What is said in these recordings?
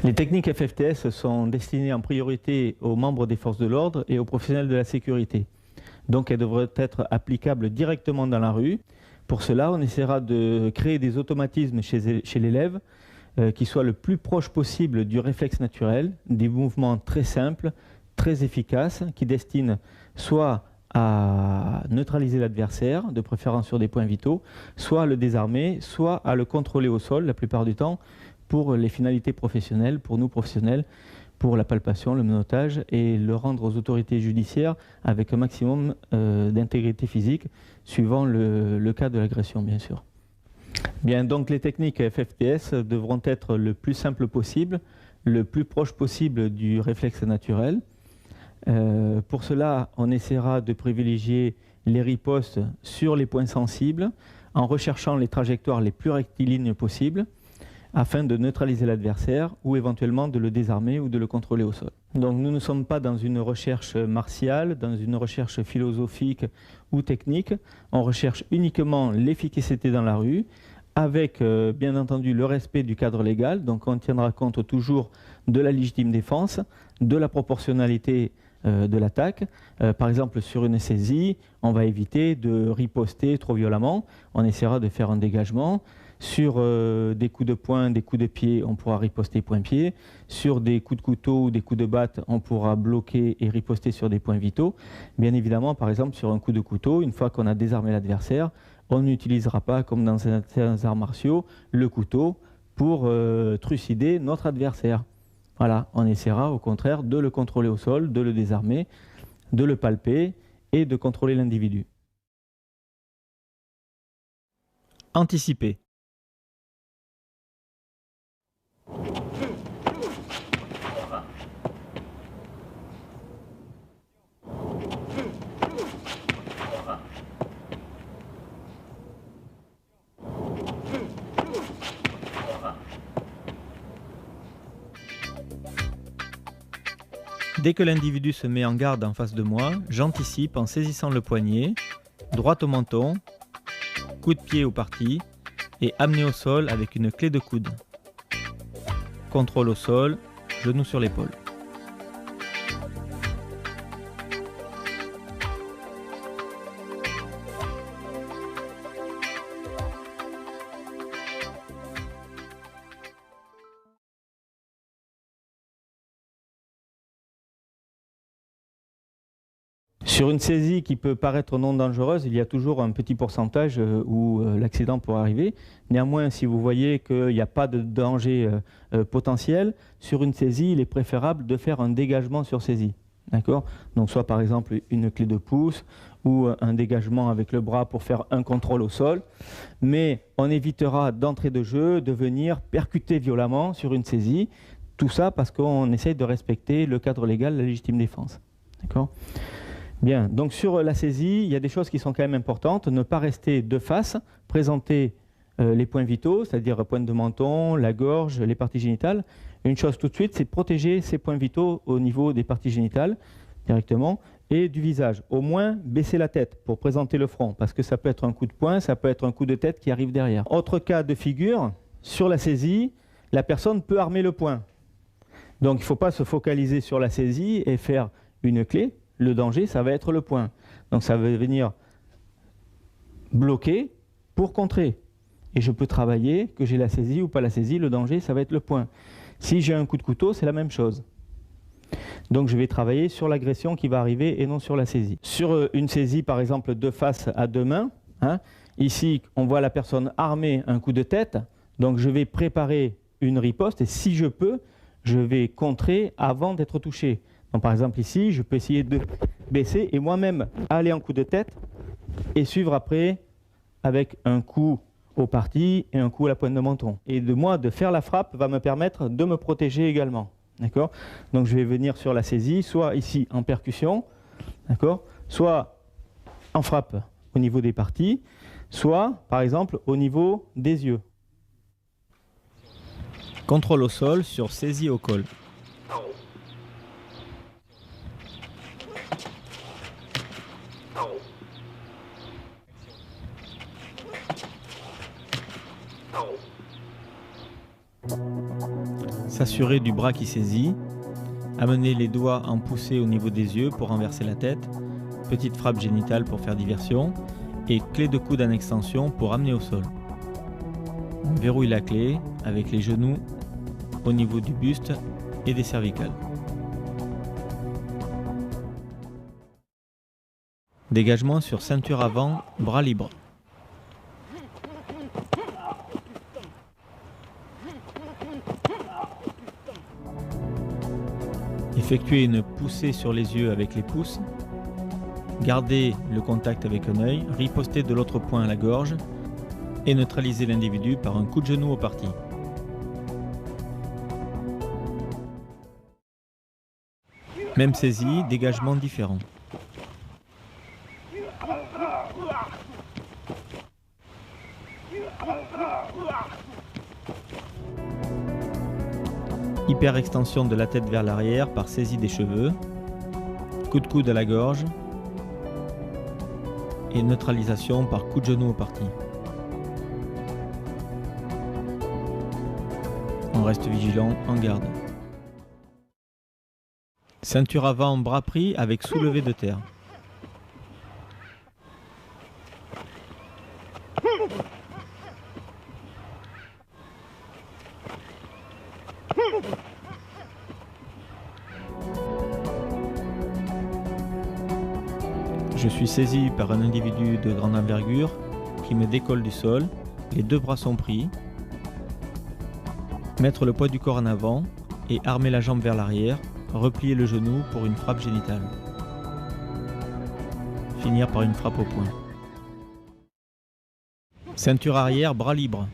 Les techniques FFTS sont destinées en priorité aux membres des forces de l'ordre et aux professionnels de la sécurité. Donc elles devraient être applicables directement dans la rue. Pour cela, on essaiera de créer des automatismes chez l'élève qui soient le plus proche possible du réflexe naturel, des mouvements très simples, très efficaces, qui destinent soit à neutraliser l'adversaire, de préférence sur des points vitaux, soit à le désarmer, soit à le contrôler au sol, la plupart du temps, pour les finalités professionnelles, pour nous professionnels, pour la palpation, le menottage, et le rendre aux autorités judiciaires avec un maximum d'intégrité physique, suivant le cas de l'agression, bien sûr. Bien, donc les techniques FFTS devront être le plus simple possible, le plus proche possible du réflexe naturel. Pour cela, on essaiera de privilégier les ripostes sur les points sensibles en recherchant les trajectoires les plus rectilignes possibles afin de neutraliser l'adversaire ou éventuellement de le désarmer ou de le contrôler au sol. Donc nous ne sommes pas dans une recherche martiale, dans une recherche philosophique ou technique. On recherche uniquement l'efficacité dans la rue avec bien entendu le respect du cadre légal. Donc on tiendra compte toujours de la légitime défense, de la proportionnalité de l'attaque. Par exemple, sur une saisie, on va éviter de riposter trop violemment. On essaiera de faire un dégagement. Sur des coups de poing, des coups de pied, on pourra riposter point-pied. Sur des coups de couteau ou des coups de batte, on pourra bloquer et riposter sur des points vitaux. Bien évidemment, par exemple, sur un coup de couteau, une fois qu'on a désarmé l'adversaire, on n'utilisera pas, comme dans certains arts martiaux, le couteau pour trucider notre adversaire. Voilà, on essaiera au contraire de le contrôler au sol, de le désarmer, de le palper et de contrôler l'individu. Anticiper. Dès que l'individu se met en garde en face de moi, j'anticipe en saisissant le poignet, droite au menton, coup de pied au parti et amené au sol avec une clé de coude. Contrôle au sol, genou sur l'épaule. Sur une saisie qui peut paraître non dangereuse, il y a toujours un petit pourcentage où l'accident pourrait arriver. Néanmoins, si vous voyez qu'il n'y a pas de danger potentiel, sur une saisie, il est préférable de faire un dégagement sur saisie. D'accord ? Donc soit par exemple une clé de pouce ou un dégagement avec le bras pour faire un contrôle au sol. Mais on évitera d'entrée de jeu de venir percuter violemment sur une saisie. Tout ça parce qu'on essaye de respecter le cadre légal de la légitime défense. D'accord ? Bien, donc sur la saisie, il y a des choses qui sont quand même importantes. Ne pas rester de face, présenter les points vitaux, c'est-à-dire pointe de menton, la gorge, les parties génitales. Une chose tout de suite, c'est protéger ces points vitaux au niveau des parties génitales directement et du visage. Au moins, baisser la tête pour présenter le front, parce que ça peut être un coup de poing, ça peut être un coup de tête qui arrive derrière. Autre cas de figure, sur la saisie, la personne peut armer le poing. Donc il ne faut pas se focaliser sur la saisie et faire une clé. Le danger, ça va être le poing. Donc ça va venir bloquer pour contrer. Et je peux travailler, que j'ai la saisie ou pas la saisie, le danger, ça va être le poing. Si j'ai un coup de couteau, c'est la même chose. Donc je vais travailler sur l'agression qui va arriver et non sur la saisie. Sur une saisie, par exemple, de face à deux mains, ici, on voit la personne armer un coup de tête. Donc je vais préparer une riposte et si je peux, je vais contrer avant d'être touché. Donc, par exemple ici, je peux essayer de baisser et moi-même aller en coup de tête et suivre après avec un coup au parti et un coup à la pointe de menton. Et de faire la frappe va me permettre de me protéger également. D'accord ? Donc je vais venir sur la saisie, soit ici en percussion, d'accord ? Soit en frappe au niveau des parties, soit par exemple au niveau des yeux. Contrôle au sol sur saisie au col. S'assurer du bras qui saisit. Amener les doigts en poussée au niveau des yeux pour renverser la tête. Petite frappe génitale pour faire diversion. Et clé de coude en extension pour amener au sol. On verrouille la clé avec les genoux au niveau du buste et des cervicales. Dégagement sur ceinture avant, bras libre. Effectuez une poussée sur les yeux avec les pouces. Gardez le contact avec un œil, ripostez de l'autre poing à la gorge et neutralisez l'individu par un coup de genou au parti. Même saisie, dégagement différent. Hyper-extension de la tête vers l'arrière par saisie des cheveux. Coup de coude à la gorge. Et neutralisation par coup de genou au parti. On reste vigilant, en garde. Ceinture avant, bras pris avec soulevé de terre. Je suis saisi par un individu de grande envergure qui me décolle du sol, les deux bras sont pris. Mettre le poids du corps en avant et armer la jambe vers l'arrière, replier le genou pour une frappe génitale. Finir par une frappe au poing. Ceinture arrière, bras libre.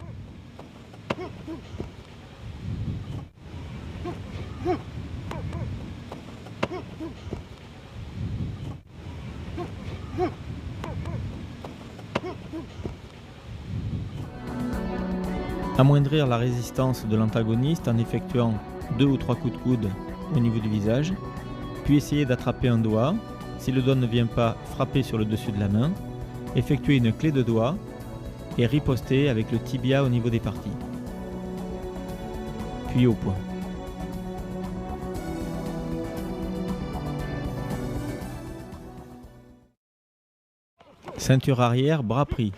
Amoindrir la résistance de l'antagoniste en effectuant 2 ou 3 coups de coude au niveau du visage, puis essayer d'attraper un doigt. Si le doigt ne vient pas, frapper sur le dessus de la main, effectuer une clé de doigt et riposter avec le tibia au niveau des parties. Puis au poing. Ceinture arrière, bras pris.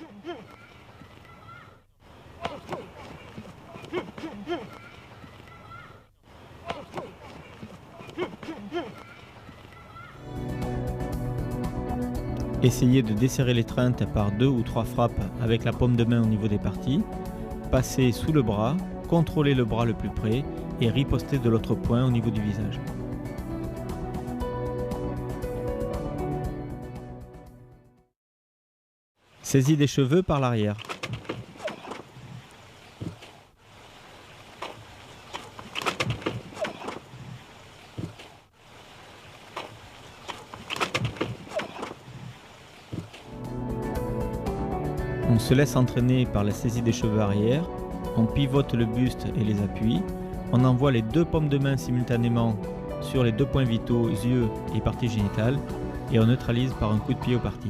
Essayez de desserrer l'étreinte par 2 ou 3 frappes avec la paume de main au niveau des parties. Passez sous le bras, contrôlez le bras le plus près et ripostez de l'autre poing au niveau du visage. Saisie des cheveux par l'arrière. On se laisse entraîner par la saisie des cheveux arrière, on pivote le buste et les appuis, on envoie les 2 paumes de main simultanément sur les 2 points vitaux, yeux et parties génitales, et on neutralise par un coup de pied au parti.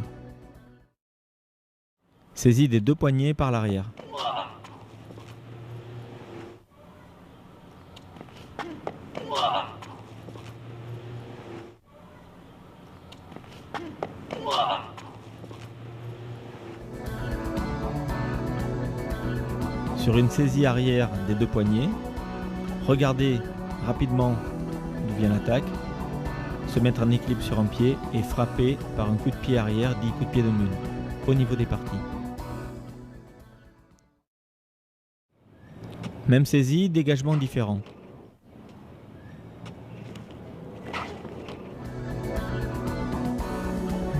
Saisie des 2 poignets par l'arrière. Sur une saisie arrière des 2 poignets, regardez rapidement d'où vient l'attaque, se mettre en équilibre sur un pied et frapper par un coup de pied arrière, dit coup de pied de mule, au niveau des parties. Même saisie, dégagement différent.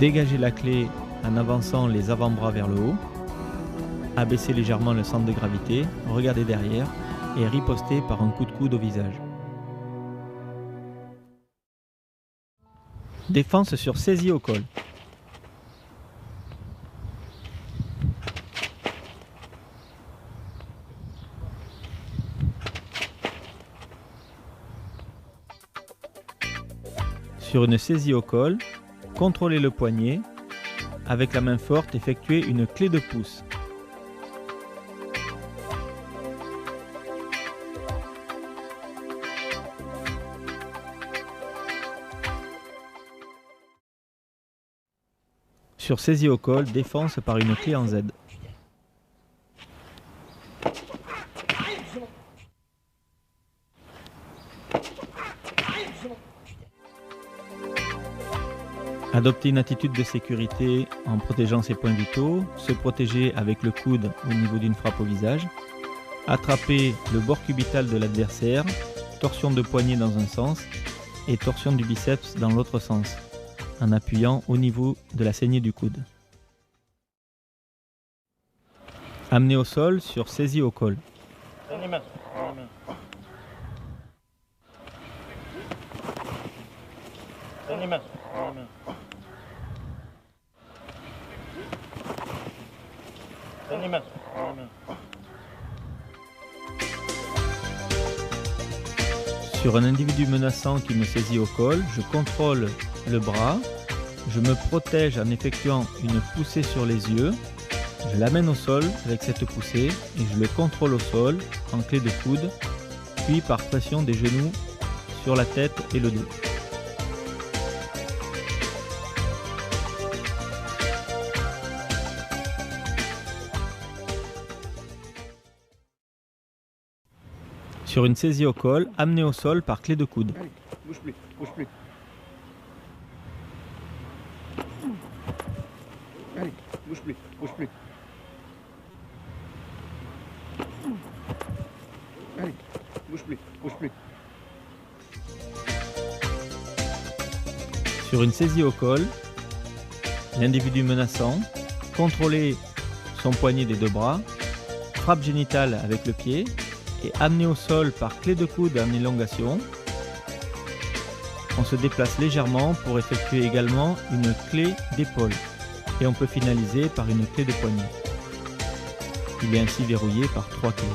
Dégagez la clé en avançant les avant-bras vers le haut. Abaissez légèrement le centre de gravité, regardez derrière et ripostez par un coup de coude au visage. Défense sur saisie au col. Sur une saisie au col, contrôlez le poignet. Avec la main forte, effectuez une clé de pouce. Sur saisie au col, défense par une clé en Z. Adopter une attitude de sécurité en protégeant ses points vitaux, se protéger avec le coude au niveau d'une frappe au visage, attraper le bord cubital de l'adversaire, torsion de poignet dans un sens et torsion du biceps dans l'autre sens, en appuyant au niveau de la saignée du coude. Amener au sol sur saisie au col. Sur un individu menaçant qui me saisit au col, je contrôle le bras, je me protège en effectuant une poussée sur les yeux, je l'amène au sol avec cette poussée et je le contrôle au sol en clé de coude, puis par pression des genoux sur la tête et le dos. Sur une saisie au col, amener au sol par clé de coude. Allez, bouge plus, bouge plus. Allez, bouge plus, bouge plus. Allez, bouge plus, bouge plus. Sur une saisie au col, l'individu menaçant, contrôler son poignet des deux bras, frappe génitale avec le pied et amener au sol par clé de coude en élongation. On se déplace légèrement pour effectuer également une clé d'épaule et on peut finaliser par une clé de poignet. Il est ainsi verrouillé par 3 clés.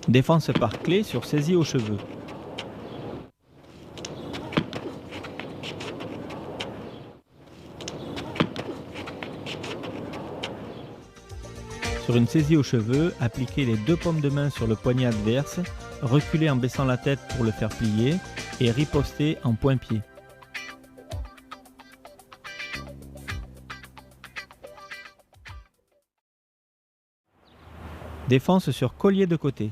Défense par clé sur saisie aux cheveux. Sur une saisie aux cheveux, appliquez les 2 paumes de main sur le poignet adverse, reculez en baissant la tête pour le faire plier et ripostez en point-pied. Défense sur collier de côté.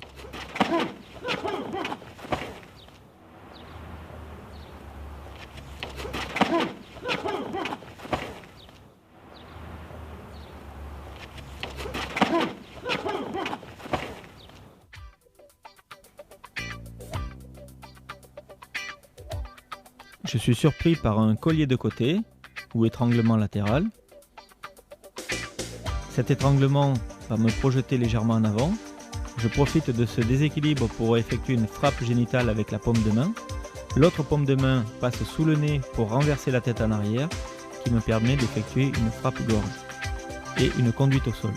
Je suis surpris par un collier de côté ou étranglement latéral. Cet étranglement va me projeter légèrement en avant. Je profite de ce déséquilibre pour effectuer une frappe génitale avec la paume de main. L'autre paume de main passe sous le nez pour renverser la tête en arrière, qui me permet d'effectuer une frappe gorge et une conduite au sol.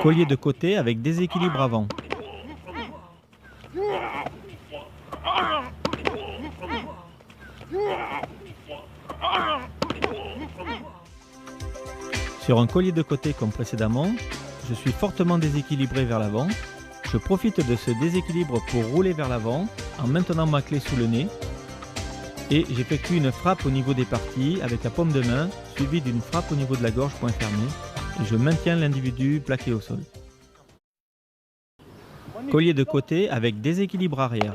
Collier de côté avec déséquilibre avant. Sur un collier de côté comme précédemment, je suis fortement déséquilibré vers l'avant. Je profite de ce déséquilibre pour rouler vers l'avant en maintenant ma clé sous le nez et j'effectue une frappe au niveau des parties avec la paume de main suivie d'une frappe au niveau de la gorge point fermé et je maintiens l'individu plaqué au sol. Collier de côté avec déséquilibre arrière.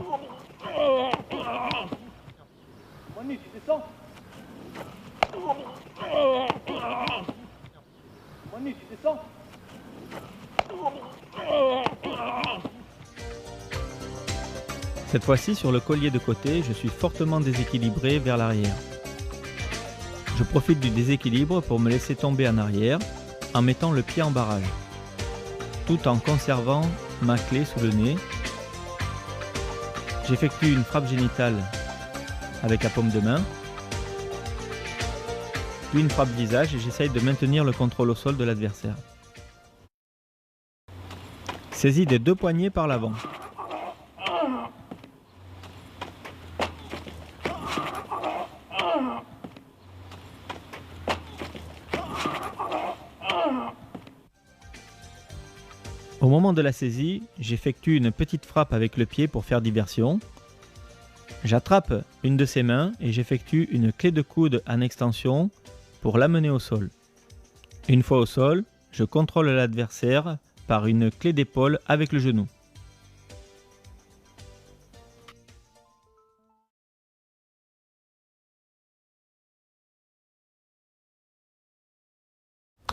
Cette fois-ci, sur le collier de côté, je suis fortement déséquilibré vers l'arrière. Je profite du déséquilibre pour me laisser tomber en arrière en mettant le pied en barrage, tout en conservant ma clé sous le nez. J'effectue une frappe génitale avec la paume de main, puis une frappe visage et j'essaye de maintenir le contrôle au sol de l'adversaire. Saisie des 2 poignets par l'avant. Au moment de la saisie, j'effectue une petite frappe avec le pied pour faire diversion. J'attrape une de ses mains et j'effectue une clé de coude en extension pour l'amener au sol. Une fois au sol, je contrôle l'adversaire par une clé d'épaule avec le genou.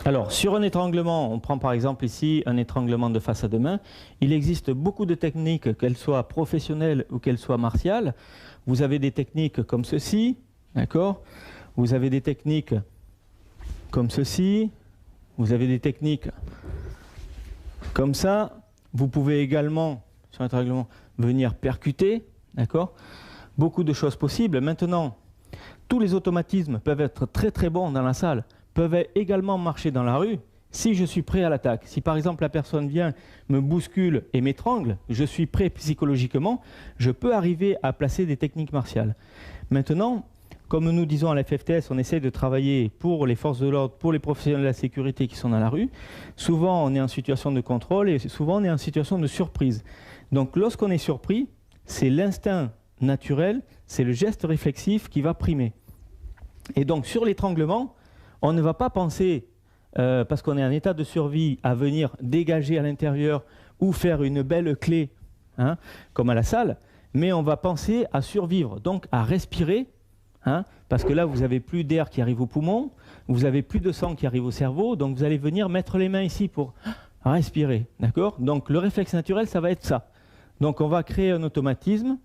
Alors, sur un étranglement, on prend par exemple ici un étranglement de face à deux mains. Il existe beaucoup de techniques, qu'elles soient professionnelles ou qu'elles soient martiales. Vous avez des techniques comme ceci, d'accord ? Vous avez des techniques comme ceci. Vous avez des techniques comme ça. Vous pouvez également, sur un étranglement, venir percuter, d'accord ? Beaucoup de choses possibles. Maintenant, tous les automatismes peuvent être très très bons dans la salle, peuvent également marcher dans la rue si je suis prêt à l'attaque. Si par exemple la personne vient, me bouscule et m'étrangle, je suis prêt psychologiquement, je peux arriver à placer des techniques martiales. Maintenant, comme nous disons à la FFTS, on essaie de travailler pour les forces de l'ordre, pour les professionnels de la sécurité qui sont dans la rue. Souvent on est en situation de contrôle et souvent on est en situation de surprise. Donc lorsqu'on est surpris, c'est l'instinct naturel, c'est le geste réflexif qui va primer. Et donc sur l'étranglement, on ne va pas penser, parce qu'on est en état de survie, à venir dégager à l'intérieur ou faire une belle clé, hein, comme à la salle, mais on va penser à survivre, donc à respirer, hein, parce que là vous n'avez plus d'air qui arrive aux poumons, vous n'avez plus de sang qui arrive au cerveau, donc vous allez venir mettre les mains ici pour respirer, d'accord ? Donc le réflexe naturel, ça va être ça. Donc on va créer un automatisme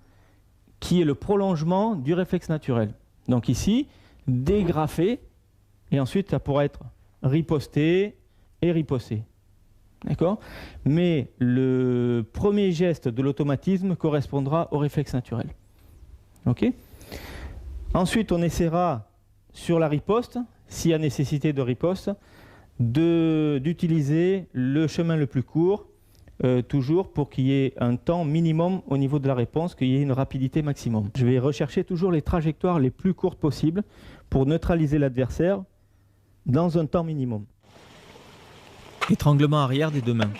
qui est le prolongement du réflexe naturel. Donc ici, dégrafer, et ensuite ça pourra être riposté et riposté. D'accord ? Mais le premier geste de l'automatisme correspondra au réflexe naturel. Ok ? Ensuite, on essaiera sur la riposte, s'il y a nécessité de riposte, d'utiliser le chemin le plus court, toujours pour qu'il y ait un temps minimum au niveau de la réponse, qu'il y ait une rapidité maximum. Je vais rechercher toujours les trajectoires les plus courtes possibles pour neutraliser l'adversaire dans un temps minimum. Étranglement arrière des deux mains.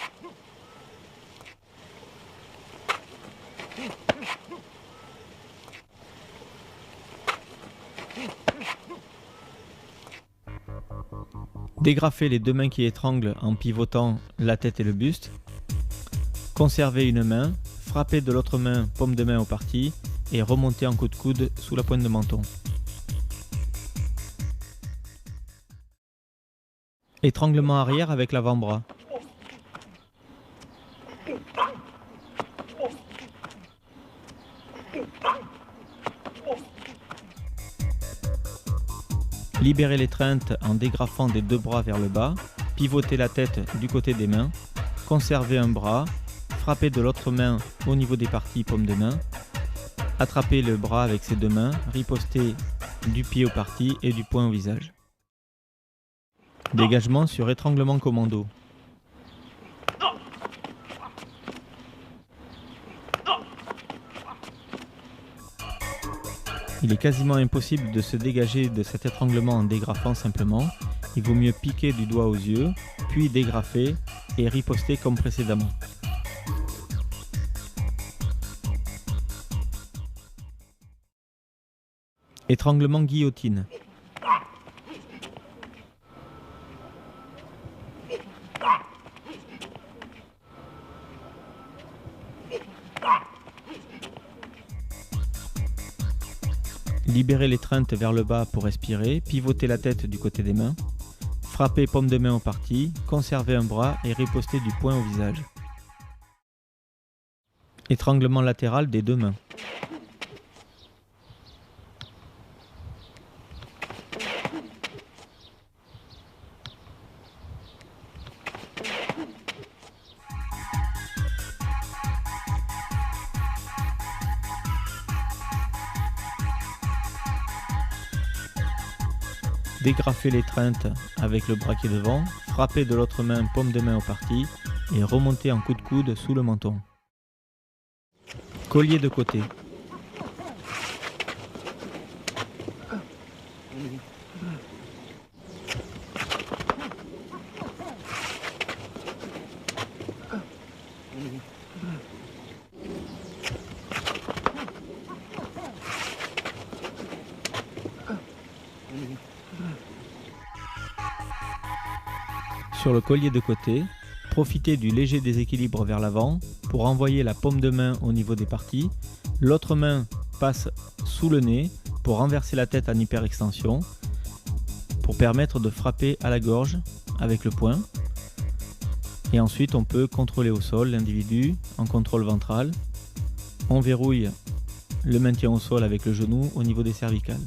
Dégrafer les deux mains qui étranglent en pivotant la tête et le buste. Conserver une main, frapper de l'autre main, paume de main au parti et remonter en coup de coude sous la pointe de menton. Étranglement arrière avec l'avant-bras. Libérer l'étreinte en dégrafant des deux bras vers le bas, pivoter la tête du côté des mains, conserver un bras, frapper de l'autre main au niveau des parties paume de main, attraper le bras avec ses deux mains, riposter du pied au parti et du poing au visage. Dégagement sur étranglement commando. Il est quasiment impossible de se dégager de cet étranglement en dégrafant simplement. Il vaut mieux piquer du doigt aux yeux, puis dégrafer et riposter comme précédemment. Étranglement guillotine. Libérer l'étreinte vers le bas pour respirer, pivoter la tête du côté des mains, frapper paume de main au parti, conserver un bras et riposter du poing au visage. Étranglement latéral des deux mains. Dégrafer l'étreinte avec le bras qui est devant, frapper de l'autre main paume de main au parti et remonter en coup de coude sous le menton. Collier de côté. Sur le collier de côté, profitez du léger déséquilibre vers l'avant pour envoyer la paume de main au niveau des parties. L'autre main passe sous le nez pour renverser la tête en hyperextension, pour permettre de frapper à la gorge avec le poing. Et ensuite on peut contrôler au sol l'individu en contrôle ventral. On verrouille le maintien au sol avec le genou au niveau des cervicales.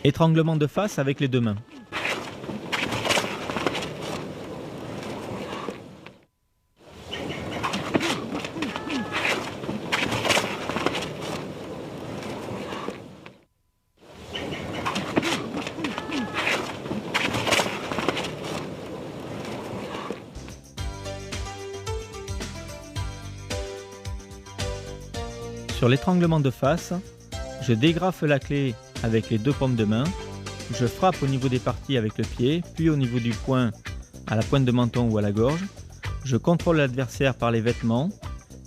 Étranglement de face avec les deux mains. Sur l'étranglement de face, je dégrafe la clé avec les deux paumes de main, je frappe au niveau des parties avec le pied, puis au niveau du poing à la pointe de menton ou à la gorge, je contrôle l'adversaire par les vêtements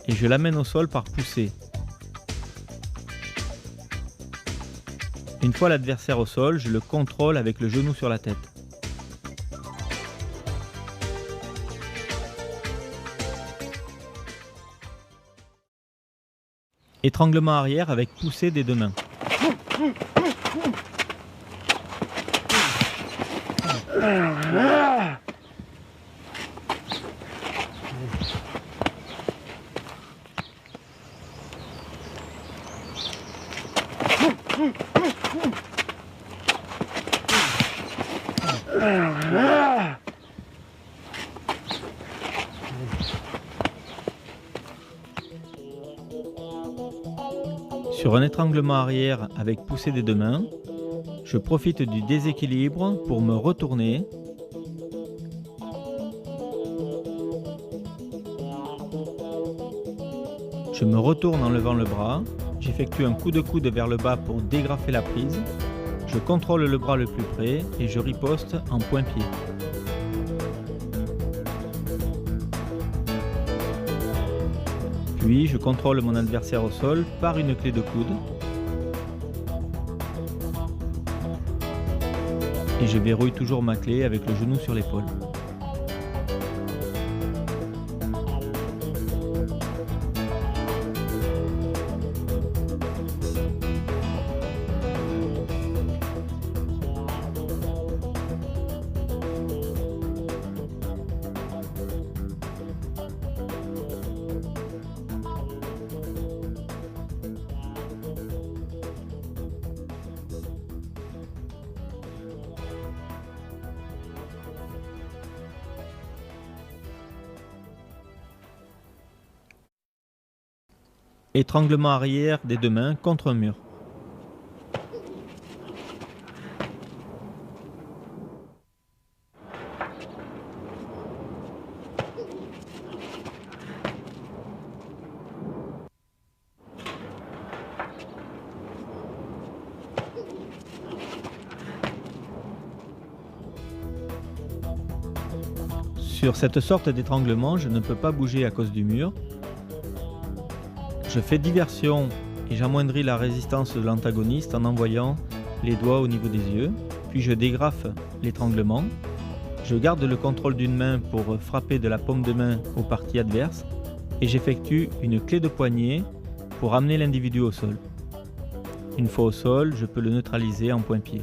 et je l'amène au sol par poussée. Une fois l'adversaire au sol, je le contrôle avec le genou sur la tête. Étranglement arrière avec poussée des deux mains. Sur un étranglement arrière avec poussée des deux mains, je profite du déséquilibre pour me retourner. Je me retourne en levant le bras, j'effectue un coup de coude vers le bas pour dégrafer la prise, je contrôle le bras le plus près et je riposte en point-pied. Puis je contrôle mon adversaire au sol par une clé de coude. Et je verrouille toujours ma clé avec le genou sur l'épaule. Étranglement arrière des deux mains contre un mur. Sur cette sorte d'étranglement, je ne peux pas bouger à cause du mur. Je fais diversion et j'amoindris la résistance de l'antagoniste en envoyant les doigts au niveau des yeux, puis je dégrafe l'étranglement. Je garde le contrôle d'une main pour frapper de la paume de main aux parties adverses et j'effectue une clé de poignet pour amener l'individu au sol. Une fois au sol, je peux le neutraliser en point-pied.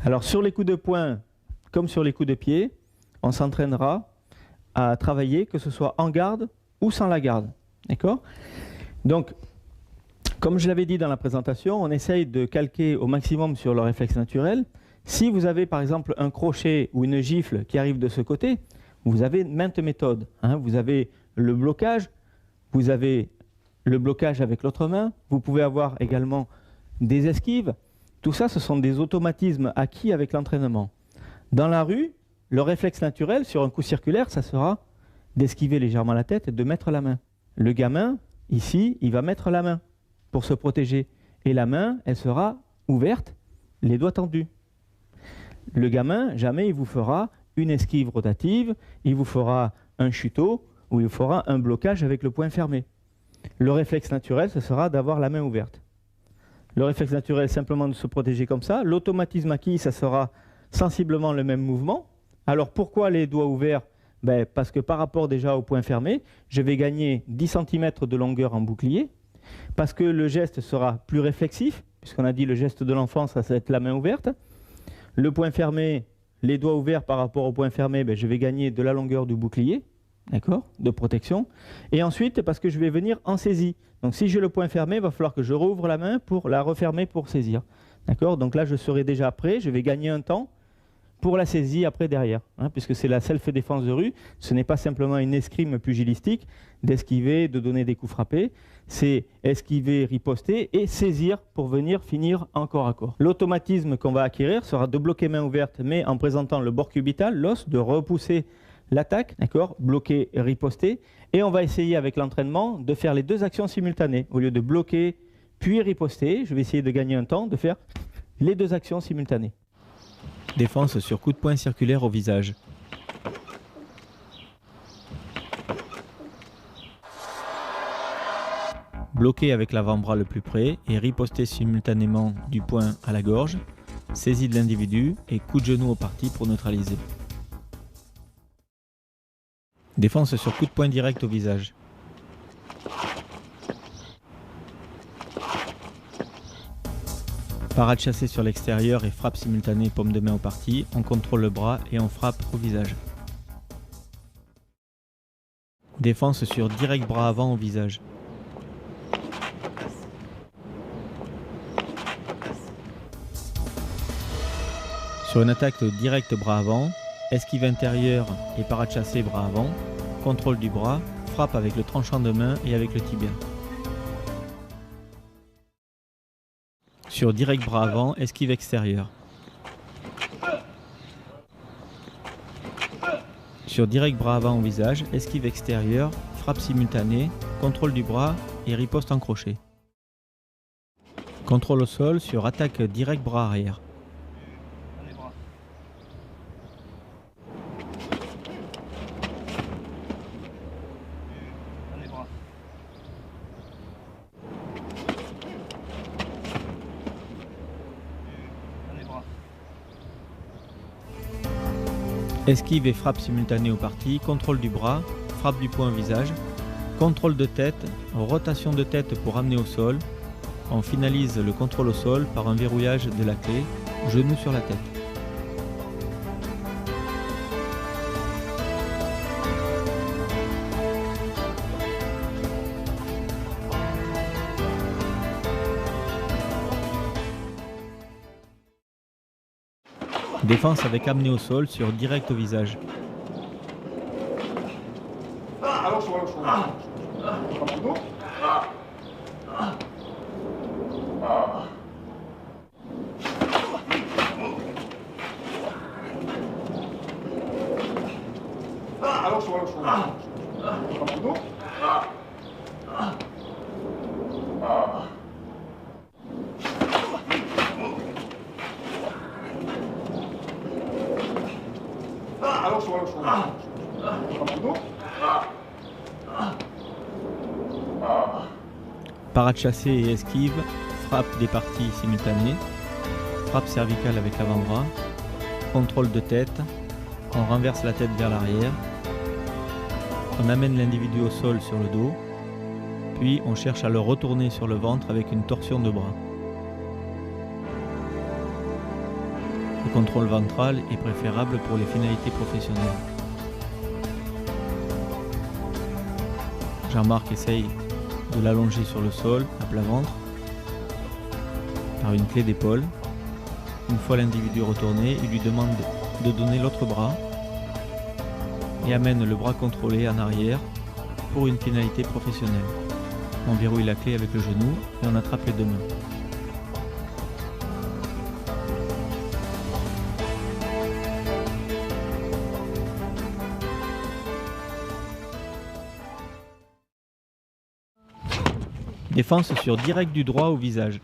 Alors sur les coups de poing, comme sur les coups de pied, on s'entraînera à travailler, que ce soit en garde ou sans la garde. D'accord ? Donc, comme je l'avais dit dans la présentation, on essaye de calquer au maximum sur le réflexe naturel. Si vous avez par exemple un crochet ou une gifle qui arrive de ce côté, vous avez maintes méthodes. Vous avez le blocage avec l'autre main, vous pouvez avoir également des esquives. Tout ça, ce sont des automatismes acquis avec l'entraînement. Dans la rue, le réflexe naturel sur un coup circulaire, ça sera d'esquiver légèrement la tête et de mettre la main. Le gamin, ici, il va mettre la main pour se protéger. Et la main, elle sera ouverte, les doigts tendus. Le gamin, jamais il vous fera une esquive rotative, il vous fera un chuteau ou il fera un blocage avec le poing fermé. Le réflexe naturel, ce sera d'avoir la main ouverte. Le réflexe naturel, simplement de se protéger comme ça. L'automatisme acquis, ça sera sensiblement le même mouvement. Alors pourquoi les doigts ouverts? Parce que par rapport déjà au poing fermé, je vais gagner 10 cm de longueur en bouclier, parce que le geste sera plus réflexif, puisqu'on a dit le geste de l'enfant, ça va être la main ouverte. Le poing fermé, les doigts ouverts par rapport au poing fermé, je vais gagner de la longueur du bouclier, d'accord, de protection. Et ensuite, parce que je vais venir en saisie. Donc si j'ai le poing fermé, il va falloir que je rouvre la main pour la refermer pour saisir. D'accord? Donc là, je serai déjà prêt, je vais gagner un temps pour la saisie après derrière, puisque c'est la self-défense de rue. Ce n'est pas simplement une escrime pugilistique d'esquiver, de donner des coups frappés. C'est esquiver, riposter et saisir pour venir finir en corps à corps. L'automatisme qu'on va acquérir sera de bloquer main ouverte, mais en présentant le bord cubital, l'os, de repousser l'attaque, d'accord, bloquer, riposter. Et on va essayer avec l'entraînement de faire les deux actions simultanées. Au lieu de bloquer puis riposter, je vais essayer de gagner un temps, de faire les deux actions simultanées. Défense sur coup de poing circulaire au visage. Bloquer avec l'avant-bras le plus près et riposter simultanément du poing à la gorge, saisie de l'individu et coup de genou au parti pour neutraliser. Défense sur coup de poing direct au visage. Parade chassée sur l'extérieur et frappe simultanée paume de main au parti, on contrôle le bras et on frappe au visage. Défense sur direct bras avant au visage. Sur une attaque direct bras avant, esquive intérieure et parade chassée bras avant, contrôle du bras, frappe avec le tranchant de main et avec le tibia. Sur direct bras avant, esquive extérieure. Sur direct bras avant au visage, esquive extérieure, frappe simultanée, contrôle du bras et riposte en crochet. Contrôle au sol sur attaque direct bras arrière. Esquive et frappe simultanée au parti, contrôle du bras, frappe du poing au visage, contrôle de tête, rotation de tête pour amener au sol. On finalise le contrôle au sol par un verrouillage de la clé, genou sur la tête. Défense avec amené au sol sur direct au visage. Parade chassée et esquive, frappe des parties simultanées, frappe cervicale avec l'avant-bras, contrôle de tête, on renverse la tête vers l'arrière, on amène l'individu au sol sur le dos, puis on cherche à le retourner sur le ventre avec une torsion de bras. Le contrôle ventral est préférable pour les finalités professionnelles. Jean-Marc essaye de l'allonger sur le sol, à plat ventre, par une clé d'épaule. Une fois l'individu retourné, il lui demande de donner l'autre bras et amène le bras contrôlé en arrière pour une finalité professionnelle. On verrouille la clé avec le genou et on attrape les deux mains. Défense sur direct du droit au visage.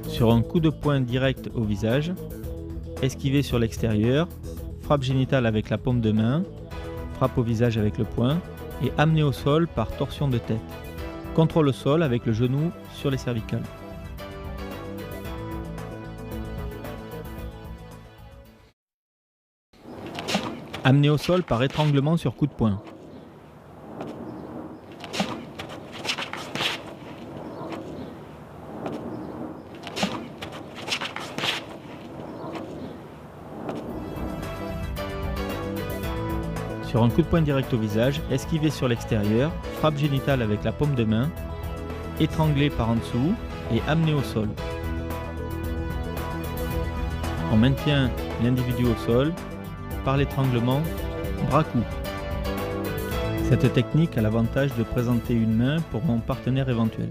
Sur un coup de poing direct au visage, esquiver sur l'extérieur, frappe génitale avec la paume de main, frappe au visage avec le poing et amener au sol par torsion de tête. Contrôle au sol avec le genou sur les cervicales. Amener au sol par étranglement sur coup de poing. Sur un coup de poing direct au visage, esquiver sur l'extérieur, frappe génitale avec la paume de main, étrangler par en dessous et amener au sol. On maintient l'individu au sol par l'étranglement bras-cou. Cette technique a l'avantage de présenter une main pour mon partenaire éventuel.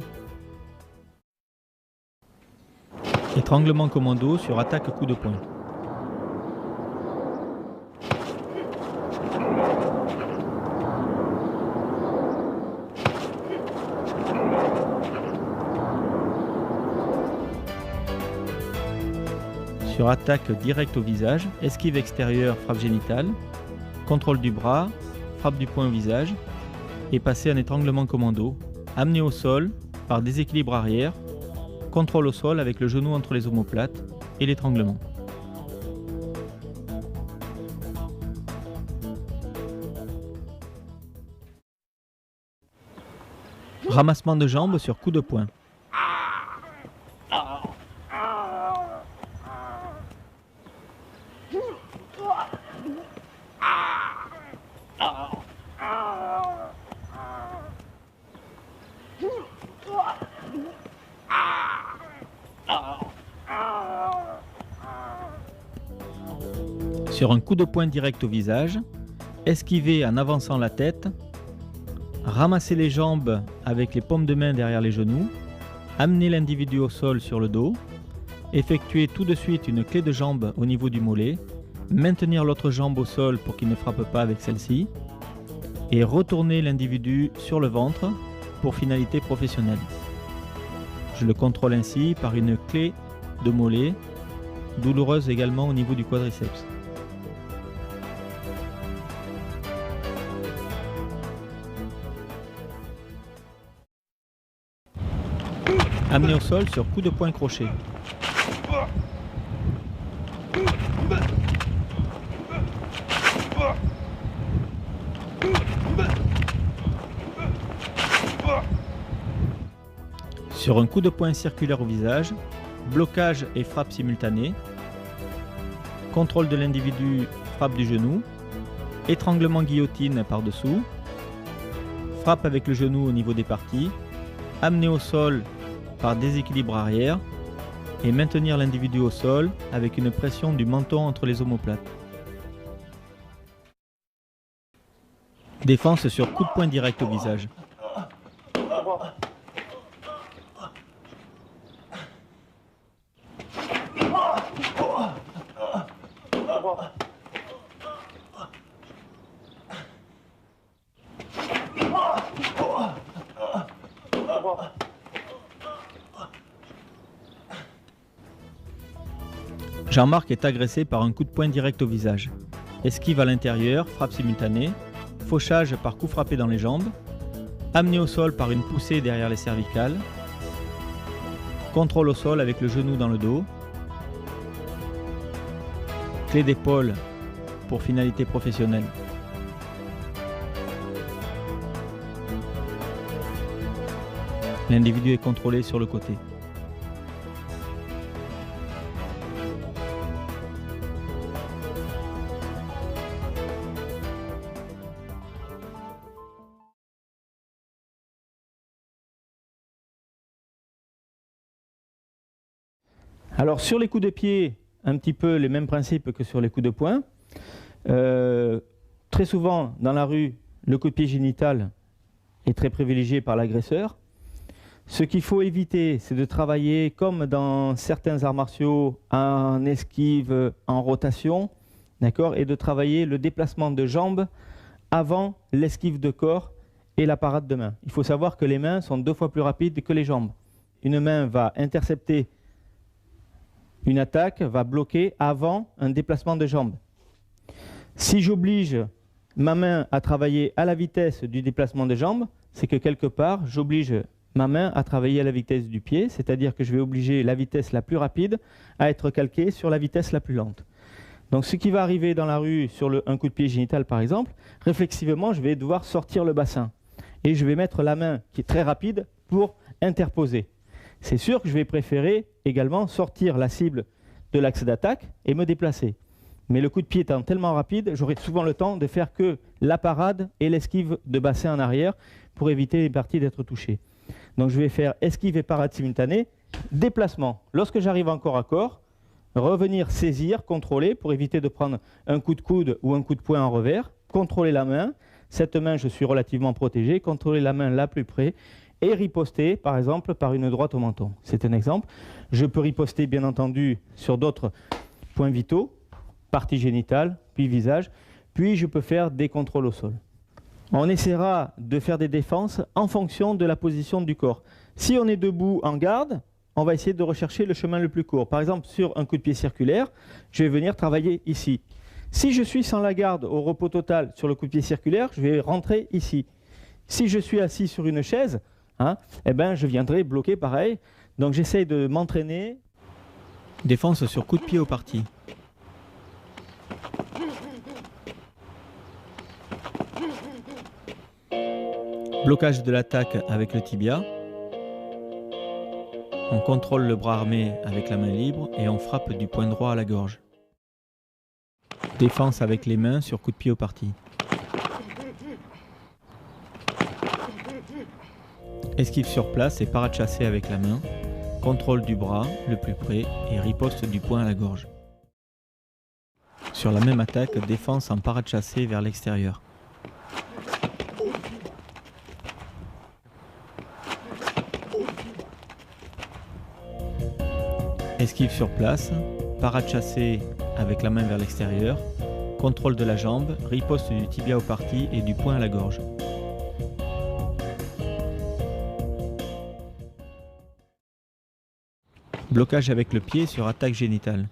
Étranglement commando sur attaque coup de poing. Sur attaque directe au visage, esquive extérieure, frappe génitale, contrôle du bras, frappe du poing au visage et passer un étranglement commando, amener au sol par déséquilibre arrière, contrôle au sol avec le genou entre les omoplates et l'étranglement. Ramassement de jambes sur coup de poing. Sur un coup de poing direct au visage, esquiver en avançant la tête, ramasser les jambes avec les paumes de main derrière les genoux, amener l'individu au sol sur le dos, effectuer tout de suite une clé de jambe au niveau du mollet, maintenir l'autre jambe au sol pour qu'il ne frappe pas avec celle-ci, et retourner l'individu sur le ventre pour finalité professionnelle. Je le contrôle ainsi par une clé de mollet, douloureuse également au niveau du quadriceps. Amener au sol sur coup de poing crochet. Sur un coup de poing circulaire au visage, blocage et frappe simultanée, contrôle de l'individu, frappe du genou, étranglement guillotine par-dessous, frappe avec le genou au niveau des parties, amener au sol par déséquilibre arrière et maintenir l'individu au sol avec une pression du menton entre les omoplates. Défense sur coup de poing direct au visage. Jean-Marc est agressé par un coup de poing direct au visage. Esquive à l'intérieur, frappe simultanée, fauchage par coup frappé dans les jambes, amené au sol par une poussée derrière les cervicales, contrôle au sol avec le genou dans le dos, clé d'épaule pour finalité professionnelle. L'individu est contrôlé sur le côté. Alors sur les coups de pied, un petit peu les mêmes principes que sur les coups de poing. Très souvent dans la rue, le coup de pied génital est très privilégié par l'agresseur. Ce qu'il faut éviter, c'est de travailler comme dans certains arts martiaux, en esquive, en rotation, d'accord, et de travailler le déplacement de jambes avant l'esquive de corps et la parade de main. Il faut savoir que les mains sont 2 fois plus rapides que les jambes. Une main va intercepter une attaque, va bloquer avant un déplacement de jambes. Si j'oblige ma main à travailler à la vitesse du déplacement de jambes, c'est que quelque part, j'oblige ma main à travailler à la vitesse du pied, c'est-à-dire que je vais obliger la vitesse la plus rapide à être calquée sur la vitesse la plus lente. Donc ce qui va arriver dans la rue sur un coup de pied génital par exemple, réflexivement je vais devoir sortir le bassin et je vais mettre la main qui est très rapide pour interposer. C'est sûr que je vais préférer également sortir la cible de l'axe d'attaque et me déplacer. Mais le coup de pied étant tellement rapide, j'aurai souvent le temps de faire que la parade et l'esquive de bassin en arrière pour éviter les parties d'être touchées. Donc je vais faire esquive et parade simultanée, déplacement. Lorsque j'arrive en corps à corps, revenir saisir, contrôler pour éviter de prendre un coup de coude ou un coup de poing en revers, contrôler la main. Cette main, je suis relativement protégé, contrôler la main la plus près et riposter, par exemple, par une droite au menton. C'est un exemple. Je peux riposter, bien entendu, sur d'autres points vitaux, partie génitale, puis visage, puis je peux faire des contrôles au sol. On essaiera de faire des défenses en fonction de la position du corps. Si on est debout en garde, on va essayer de rechercher le chemin le plus court. Par exemple, sur un coup de pied circulaire, je vais venir travailler ici. Si je suis sans la garde au repos total sur le coup de pied circulaire, je vais rentrer ici. Si je suis assis sur une chaise, eh ben, je viendrai bloquer pareil. Donc j'essaye de m'entraîner. Défense sur coup de pied au parti. Blocage de l'attaque avec le tibia. On contrôle le bras armé avec la main libre et on frappe du poing droit à la gorge. Défense avec les mains sur coup de pied au parti. Esquive sur place et parade chassée avec la main. Contrôle du bras le plus près et riposte du poing à la gorge. Sur la même attaque, défense en parade chassée vers l'extérieur. Esquive sur place, parade chassée avec la main vers l'extérieur, contrôle de la jambe, riposte du tibia au parti et du poing à la gorge. Blocage avec le pied sur attaque génitale.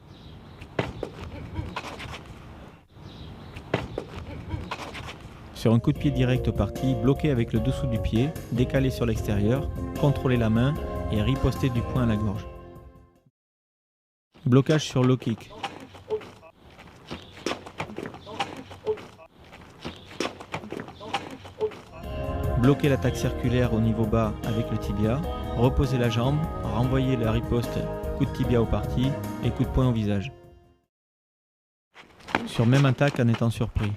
Sur un coup de pied direct au parti, bloquer avec le dessous du pied, décaler sur l'extérieur, contrôler la main et riposter du poing à la gorge. Blocage sur low kick. Bloquer l'attaque circulaire au niveau bas avec le tibia, reposer la jambe, renvoyer la riposte, coup de tibia au parti et coup de poing au visage. Sur même attaque en étant surpris.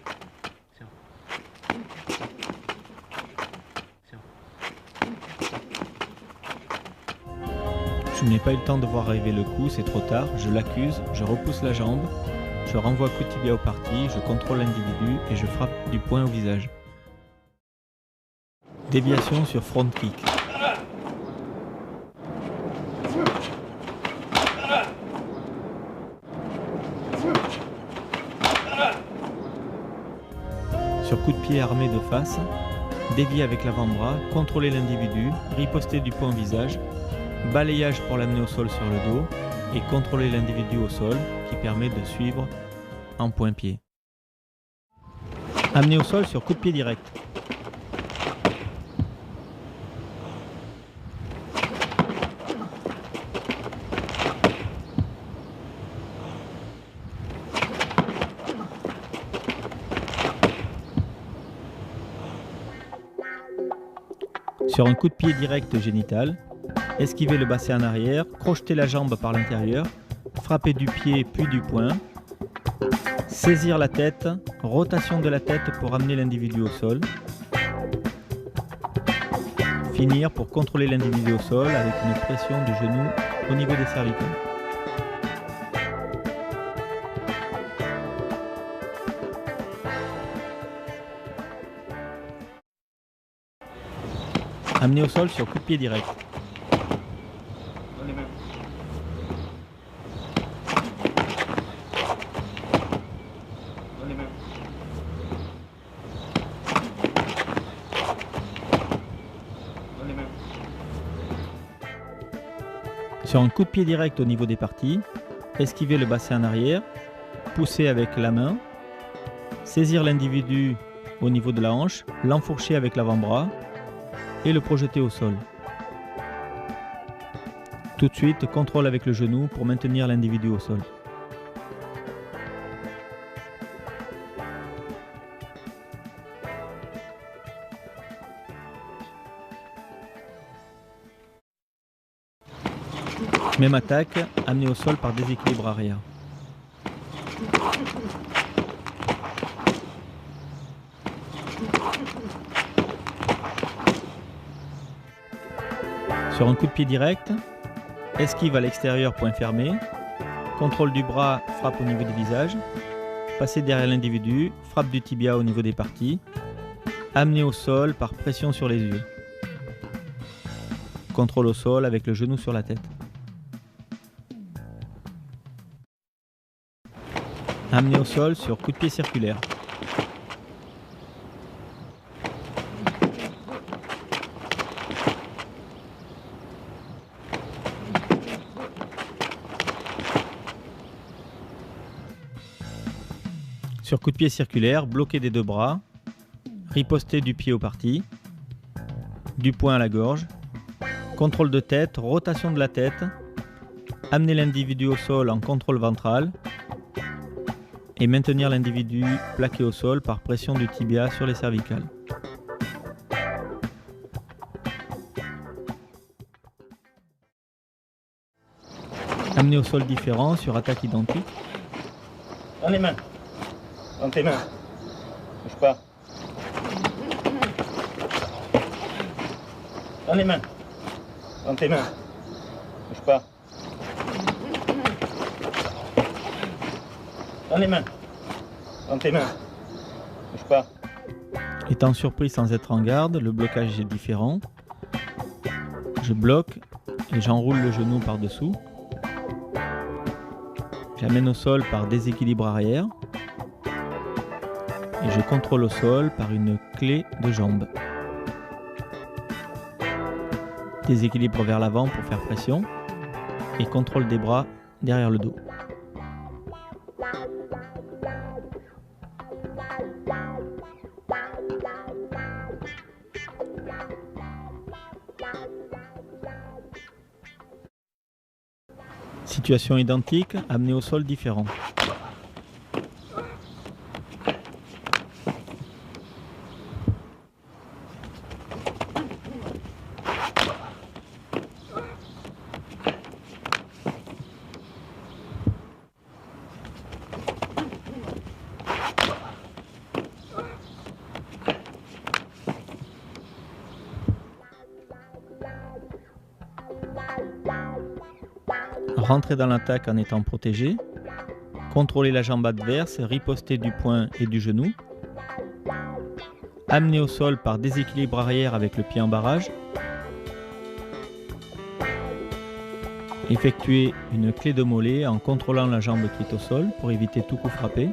Je n'ai pas eu le temps de voir arriver le coup, c'est trop tard, je l'accuse, je repousse la jambe, je renvoie coup de tibia au parti, je contrôle l'individu et je frappe du poing au visage. Déviation sur front kick. Sur coup de pied armé de face, dévier avec l'avant-bras, contrôler l'individu, riposter du poing au visage, balayage pour l'amener au sol sur le dos et contrôler l'individu au sol qui permet de suivre en point-pied. Amener au sol sur coup de pied direct. Sur un coup de pied direct génital, esquiver le bassin en arrière, crocheter la jambe par l'intérieur, frapper du pied puis du poing, saisir la tête, rotation de la tête pour amener l'individu au sol, finir pour contrôler l'individu au sol avec une pression du genou au niveau des cervicales. Amener au sol sur coup de pied direct. Sur un coup de pied direct au niveau des parties, esquiver le bassin en arrière, pousser avec la main, saisir l'individu au niveau de la hanche, l'enfourcher avec l'avant-bras et le projeter au sol. Tout de suite, contrôle avec le genou pour maintenir l'individu au sol. Même attaque, amené au sol par déséquilibre arrière. Sur un coup de pied direct, esquive à l'extérieur, point fermé, contrôle du bras, frappe au niveau du visage, passer derrière l'individu, frappe du tibia au niveau des parties, amener au sol par pression sur les yeux. Contrôle au sol avec le genou sur la tête. Amener au sol sur coup de pied circulaire. Sur coup de pied circulaire, bloquer des deux bras, riposter du pied au parti, du poing à la gorge, contrôle de tête, rotation de la tête, amener l'individu au sol en contrôle ventral et maintenir l'individu plaqué au sol par pression du tibia sur les cervicales. Amener au sol différent sur attaque identique. Dans les mains. Dans tes mains. Bouge pas. Dans les mains. Dans tes mains. Bouge pas. Dans les mains. Dans tes mains. Bouge pas. Étant surpris sans être en garde, le blocage est différent. Je bloque et j'enroule le genou par-dessous. J'amène au sol par déséquilibre arrière. Et je contrôle au sol par une clé de jambe. Déséquilibre vers l'avant pour faire pression. Et contrôle des bras derrière le dos. Situation identique, amené au sol différent. Rentrer dans l'attaque en étant protégé, contrôler la jambe adverse, riposter du poing et du genou, amener au sol par déséquilibre arrière avec le pied en barrage, effectuer une clé de mollet en contrôlant la jambe qui est au sol pour éviter tout coup frappé,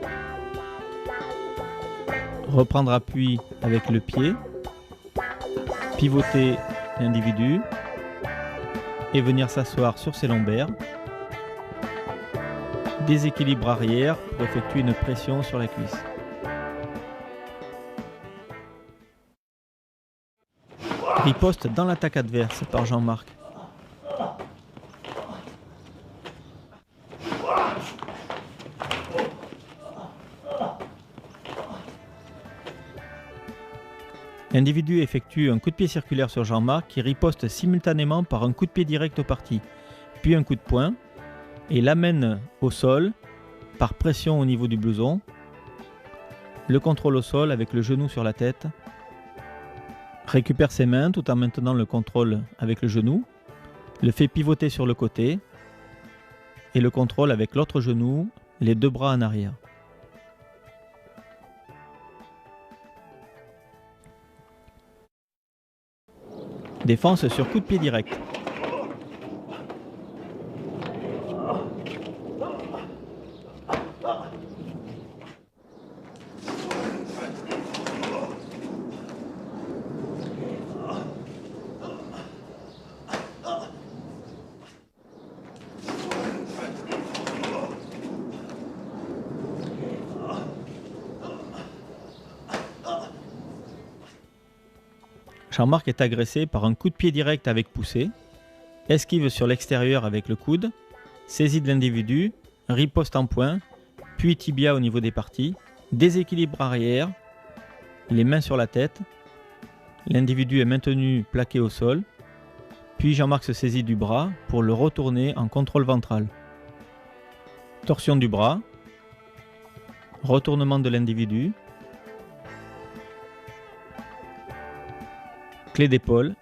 reprendre appui avec le pied, pivoter l'individu et venir s'asseoir sur ses lombaires. Déséquilibre arrière pour effectuer une pression sur la cuisse. Riposte dans l'attaque adverse par Jean-Marc. L'individu effectue un coup de pied circulaire sur Jean-Marc qui riposte simultanément par un coup de pied direct au parti, puis un coup de poing, et l'amène au sol par pression au niveau du blouson, le contrôle au sol avec le genou sur la tête, récupère ses mains tout en maintenant le contrôle avec le genou, le fait pivoter sur le côté et le contrôle avec l'autre genou, les deux bras en arrière. Défense sur coup de pied direct. Jean-Marc est agressé par un coup de pied direct avec poussée, esquive sur l'extérieur avec le coude, saisie de l'individu, riposte en poing, puis tibia au niveau des parties, déséquilibre arrière, les mains sur la tête, l'individu est maintenu plaqué au sol, puis Jean-Marc se saisit du bras pour le retourner en contrôle ventral. Torsion du bras, retournement de l'individu, clé d'épaule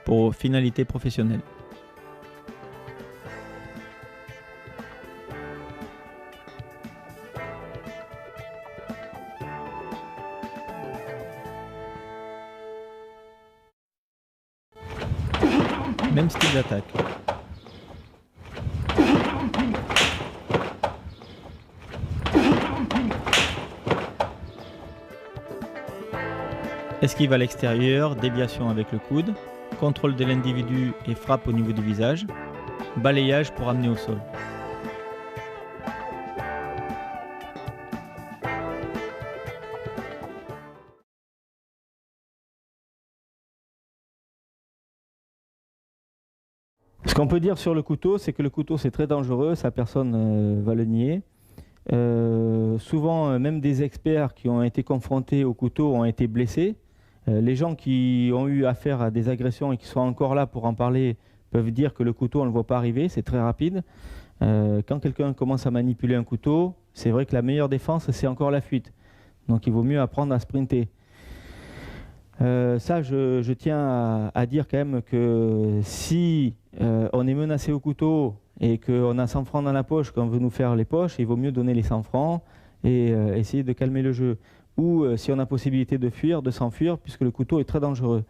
pour finalité professionnelle. Même style d'attaque. Esquive à l'extérieur, déviation avec le coude, contrôle de l'individu et frappe au niveau du visage, balayage pour amener au sol. Ce qu'on peut dire sur le couteau, c'est que le couteau c'est très dangereux, ça personne va le nier. Souvent, même des experts qui ont été confrontés au couteau ont été blessés. Les gens qui ont eu affaire à des agressions et qui sont encore là pour en parler peuvent dire que le couteau, on ne le voit pas arriver, c'est très rapide. Quand quelqu'un commence à manipuler un couteau, c'est vrai que la meilleure défense, c'est encore la fuite. Donc il vaut mieux apprendre à sprinter. Ça, je tiens à dire quand même que si on est menacé au couteau et qu'on a 100 francs dans la poche, qu'on veut nous faire les poches, il vaut mieux donner les 100 francs et essayer de calmer le jeu. Ou si on a possibilité de fuir, de s'enfuir, puisque le couteau est très dangereux.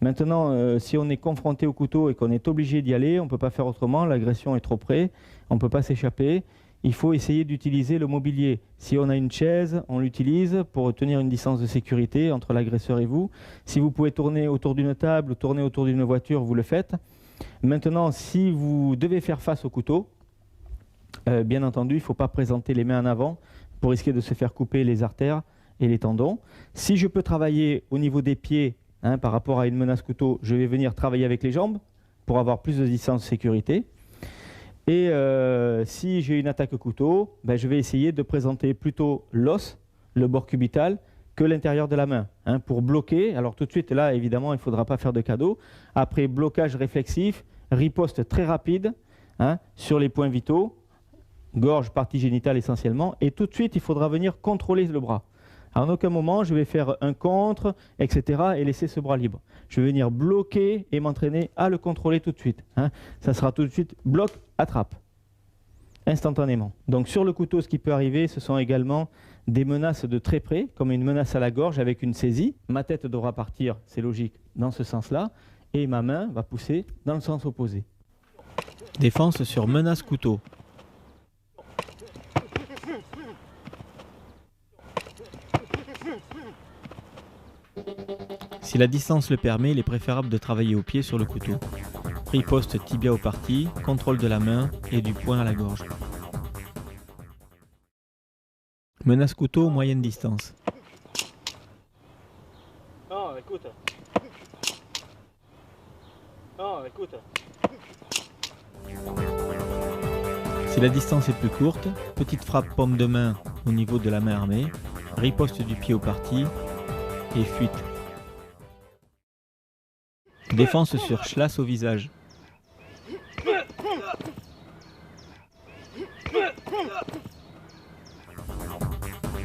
Maintenant, si on est confronté au couteau et qu'on est obligé d'y aller, on ne peut pas faire autrement, l'agression est trop près, on ne peut pas s'échapper. Il faut essayer d'utiliser le mobilier. Si on a une chaise, on l'utilise pour tenir une distance de sécurité entre l'agresseur et vous. Si vous pouvez tourner autour d'une table ou tourner autour d'une voiture, vous le faites. Maintenant, si vous devez faire face au couteau, bien entendu, il ne faut pas présenter les mains en avant pour risquer de se faire couper les artères et les tendons. Si je peux travailler au niveau des pieds, par rapport à une menace couteau, je vais venir travailler avec les jambes pour avoir plus de distance de sécurité. Et si j'ai une attaque couteau, je vais essayer de présenter plutôt l'os, le bord cubital, que l'intérieur de la main, pour bloquer. Alors tout de suite, là, évidemment, il ne faudra pas faire de cadeau. Après, blocage réflexif, riposte très rapide sur les points vitaux, gorge, partie génitale essentiellement. Et tout de suite, il faudra venir contrôler le bras. À aucun moment, je vais faire un contre, etc. et laisser ce bras libre. Je vais venir bloquer et m'entraîner à le contrôler tout de suite. Ça sera tout de suite bloc, attrape, instantanément. Donc sur le couteau, ce qui peut arriver, ce sont également des menaces de très près, comme une menace à la gorge avec une saisie. Ma tête devra partir, c'est logique, dans ce sens-là, et ma main va pousser dans le sens opposé. Défense sur menace couteau. Si la distance le permet, il est préférable de travailler au pied sur le couteau. Riposte tibia aux parties, contrôle de la main et du poing à la gorge. Menace couteau, moyenne distance. Non, écoute. Non, écoute. Si la distance est plus courte, petite frappe paume de main au niveau de la main armée, riposte du pied aux parties et fuite. Défense sur schlass au visage.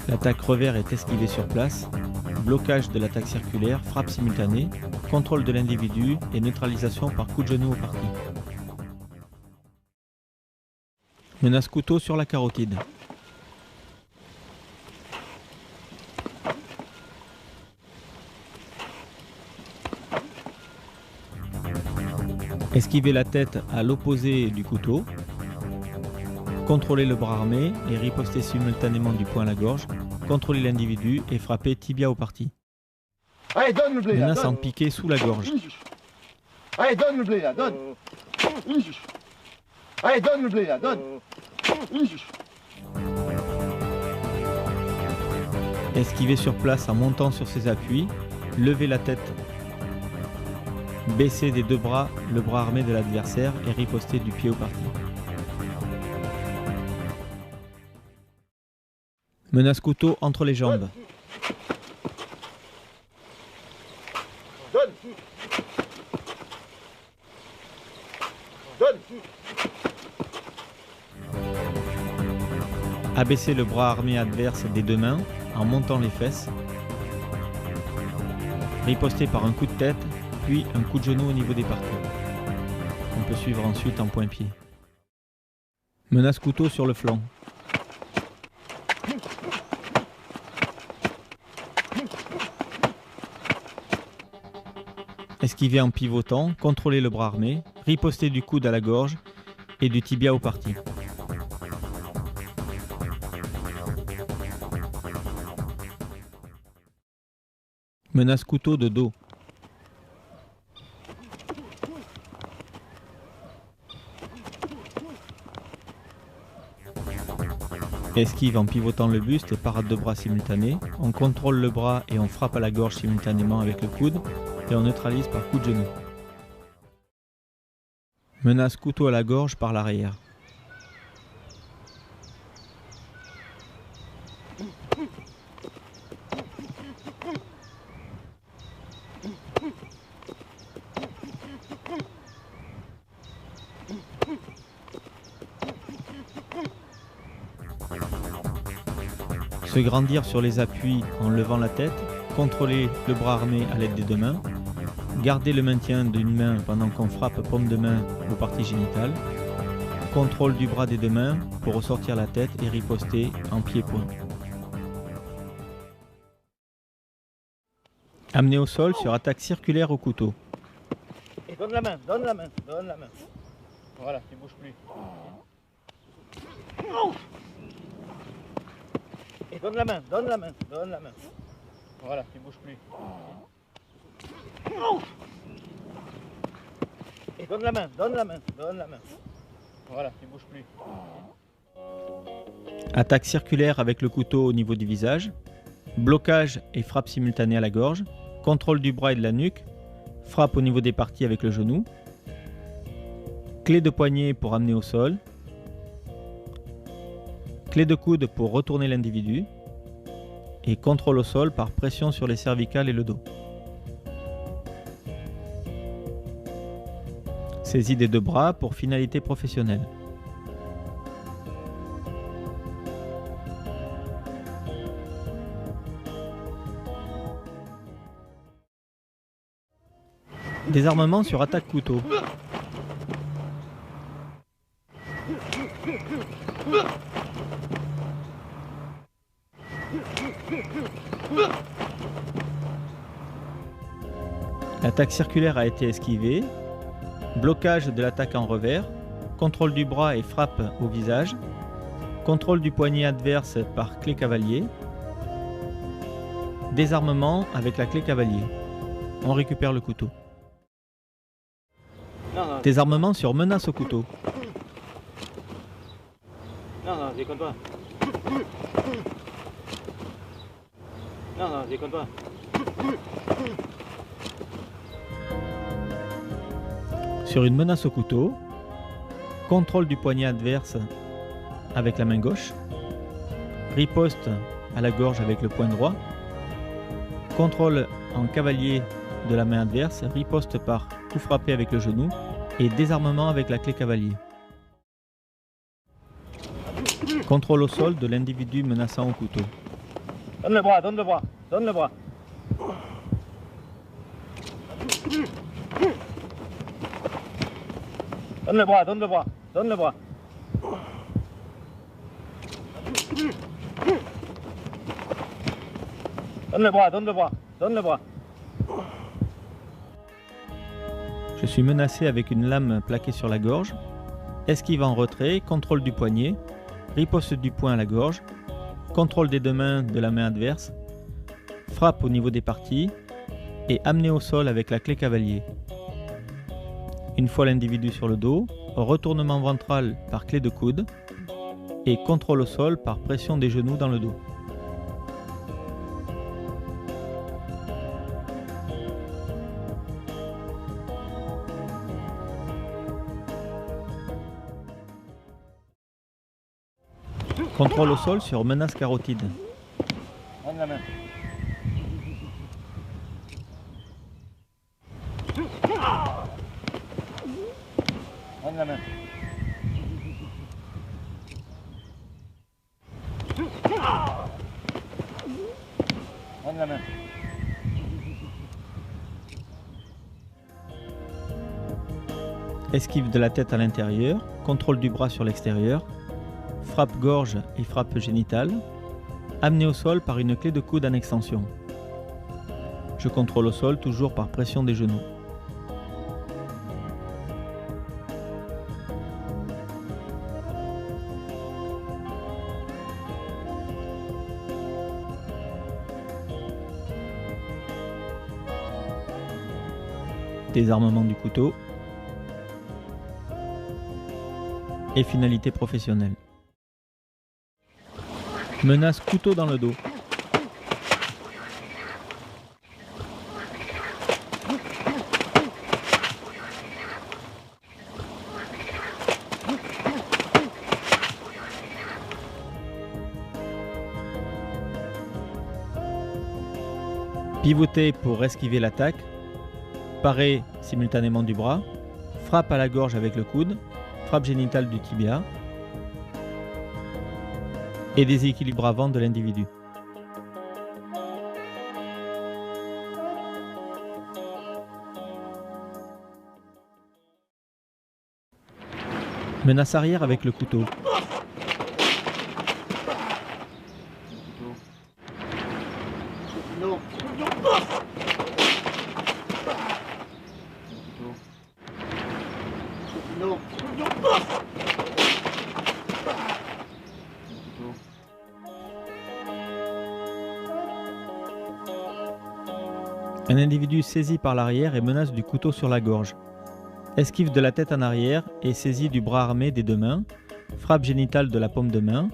L'attaque revers est esquivée sur place. Blocage de l'attaque circulaire, frappe simultanée, contrôle de l'individu et neutralisation par coup de genou aux parties. Menace couteau sur la carotide. Esquiver la tête à l'opposé du couteau. Contrôler le bras armé et riposter simultanément du poing à la gorge. Contrôler l'individu et frapper tibia aux parties. Allez, donne le blé là, Menace donne. en piqué sous la gorge. Allez, donne le blé là, donne. Allez, donne le blé là, donne. Esquiver sur place en montant sur ses appuis. Lever la tête Baisser des deux bras le bras armé de l'adversaire et riposter du pied au parti. Menace couteau entre les jambes. Donne. Donne. Abaisser le bras armé adverse des deux mains en montant les fesses. Riposter par un coup de tête, puis un coup de genou au niveau des parties. On peut suivre ensuite en point-pied. Menace couteau sur le flanc. Esquiver en pivotant, contrôler le bras armé, riposter du coude à la gorge et du tibia au parti. Menace couteau de dos. Esquive en pivotant le buste et parade de bras simultanée. On contrôle le bras et on frappe à la gorge simultanément avec le coude et on neutralise par coup de genou. Menace couteau à la gorge par l'arrière. Se grandir sur les appuis en levant la tête, contrôler le bras armé à l'aide des deux mains, garder le maintien d'une main pendant qu'on frappe paume de main aux parties génitales, contrôle du bras des deux mains pour ressortir la tête et riposter en pied-point. Amener au sol sur attaque circulaire au couteau. Et donne la main, donne la main, donne la main. Voilà, tu bouges plus. Et donne la main, donne la main, donne la main. Voilà, tu bouges plus. Et donne la main, donne la main, donne la main. Voilà, tu bouges plus. Attaque circulaire avec le couteau au niveau du visage. Blocage et frappe simultanée à la gorge. Contrôle du bras et de la nuque. Frappe au niveau des parties avec le genou. Clé de poignet pour amener au sol. Clé de coude pour retourner l'individu. Et contrôle au sol par pression sur les cervicales et le dos. Saisie des deux bras pour finalité professionnelle. Désarmement sur attaque couteau. L'attaque circulaire a été esquivée. Blocage de l'attaque en revers. Contrôle du bras et frappe au visage. Contrôle du poignet adverse par clé cavalier. Désarmement avec la clé cavalier. On récupère le couteau. Non, Désarmement sur menace au couteau. non, déconne pas. Non, déconne pas. Sur une menace au couteau, contrôle du poignet adverse avec la main gauche, riposte à la gorge avec le poing droit, contrôle en cavalier de la main adverse, riposte par coup frappé avec le genou et désarmement avec la clé cavalier. Contrôle au sol de l'individu menaçant au couteau. Donne le bras, donne le bras, donne le bras. Donne le bras, donne le bras, donne le bras. Donne le bras, donne le bras, donne le bras. Je suis menacé avec une lame plaquée sur la gorge. Esquive en retrait, contrôle du poignet, riposte du poing à la gorge, contrôle des deux mains de la main adverse, frappe au niveau des parties et amener au sol avec la clé cavalier. Une fois l'individu sur le dos, retournement ventral par clé de coude et contrôle au sol par pression des genoux dans le dos. Contrôle au sol sur menace carotide. Donne la main. Donne la main. Donne la main. Esquive de la tête à l'intérieur, contrôle du bras sur l'extérieur, frappe gorge et frappe génitale, amené au sol par une clé de coude en extension. Je contrôle au sol toujours par pression des genoux. Désarmement du couteau et finalité professionnelle. Menace couteau dans le dos. Pivoter pour esquiver l'attaque. Parer simultanément du bras. Frappe à la gorge avec le coude. Frappe génitale du tibia. Et déséquilibre avant de l'individu. Menace arrière avec le couteau. Non. Non. Un individu saisi par l'arrière et menace du couteau sur la gorge. Esquive de la tête en arrière et saisie du bras armé des deux mains. Frappe génitale de la paume de main.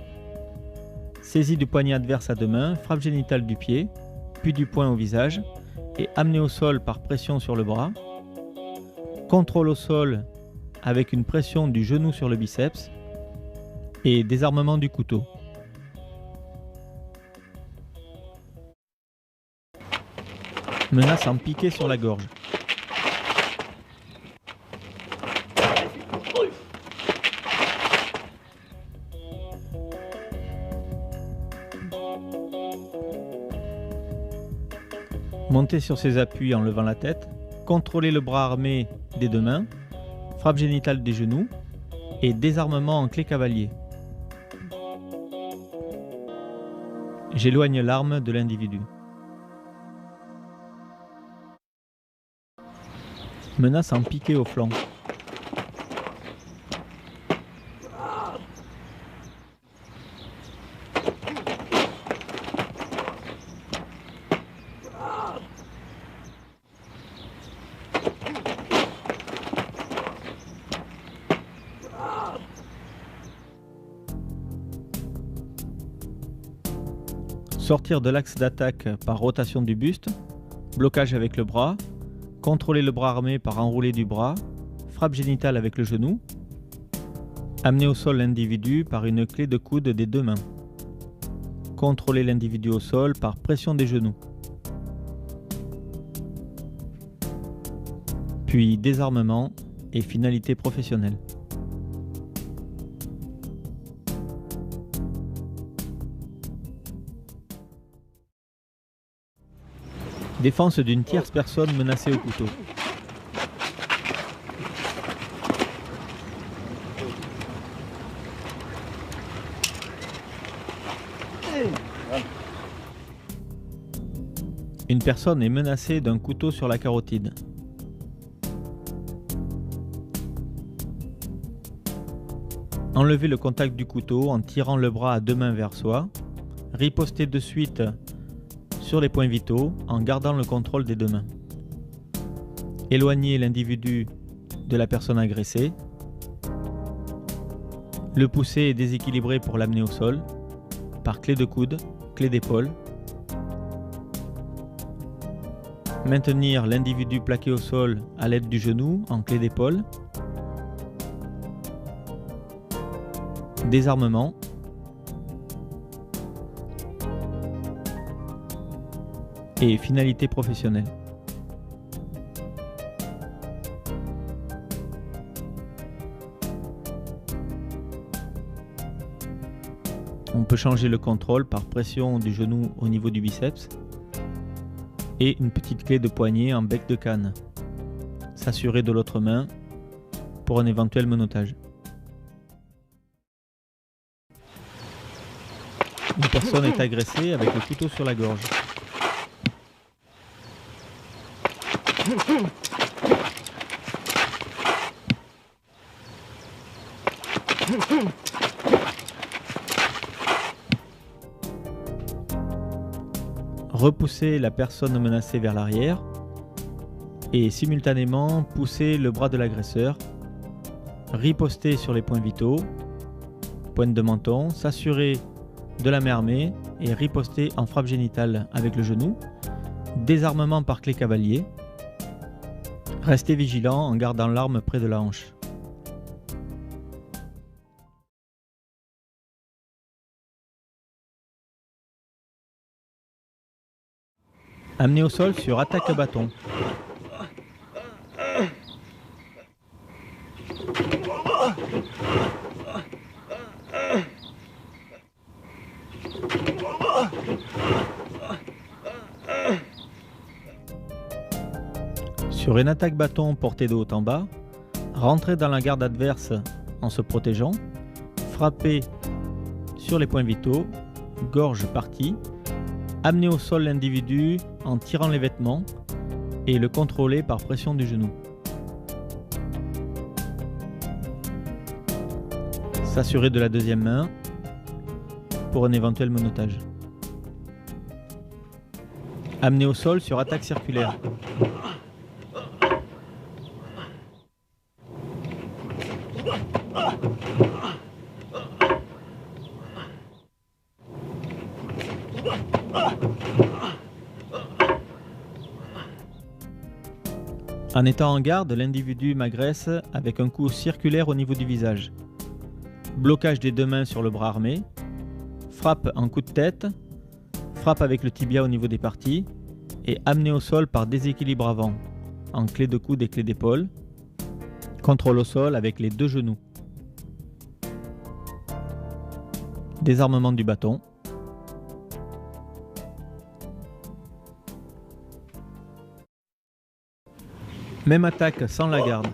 Saisie du poignet adverse à deux mains. Frappe génitale du pied, puis du poing au visage. Et amené au sol par pression sur le bras. Contrôle au sol avec une pression du genou sur le biceps. Et désarmement du couteau. Menace en piqué sur la gorge. Monter sur ses appuis en levant la tête. Contrôler le bras armé des deux mains. Frappe génitale des genoux. Et désarmement en clé cavalier. J'éloigne l'arme de l'individu. Menace en piqué au flanc. Sortir de l'axe d'attaque par rotation du buste, blocage avec le bras, contrôler le bras armé par enroulé du bras, frappe génitale avec le genou, amener au sol l'individu par une clé de coude des deux mains, contrôler l'individu au sol par pression des genoux, puis désarmement et finalité professionnelle. Défense d'une tierce personne menacée au couteau. Une personne est menacée d'un couteau sur la carotide. Enlever le contact du couteau en tirant le bras à deux mains vers soi. Riposter de suite sur les points vitaux en gardant le contrôle des deux mains. Éloigner l'individu de la personne agressée. Le pousser et déséquilibrer pour l'amener au sol par clé de coude, clé d'épaule. Maintenir l'individu plaqué au sol à l'aide du genou en clé d'épaule. Désarmement et finalité professionnelle. On peut changer le contrôle par pression du genou au niveau du biceps et une petite clé de poignet en bec de canne. S'assurer de l'autre main pour un éventuel menottage. Une personne est agressée avec le couteau sur la gorge. Repousser la personne menacée vers l'arrière et simultanément pousser le bras de l'agresseur, riposter sur les points vitaux, pointe de menton, s'assurer de la main armée et riposter en frappe génitale avec le genou, désarmement par clé cavalier, rester vigilant en gardant l'arme près de la hanche. Amener au sol sur attaque bâton. Sur une attaque bâton portée de haut en bas, rentrer dans la garde adverse en se protégeant, frapper sur les points vitaux, gorge partie, amener au sol l'individu en tirant les vêtements et le contrôler par pression du genou. S'assurer de la deuxième main pour un éventuel menottage. Amener au sol sur attaque circulaire. En étant en garde, l'individu m'agresse avec un coup circulaire au niveau du visage. Blocage des deux mains sur le bras armé, frappe en coup de tête, frappe avec le tibia au niveau des parties et amené au sol par déséquilibre avant, en clé de coude et clé d'épaule, contrôle au sol avec les deux genoux. Désarmement du bâton. Même attaque sans la garde.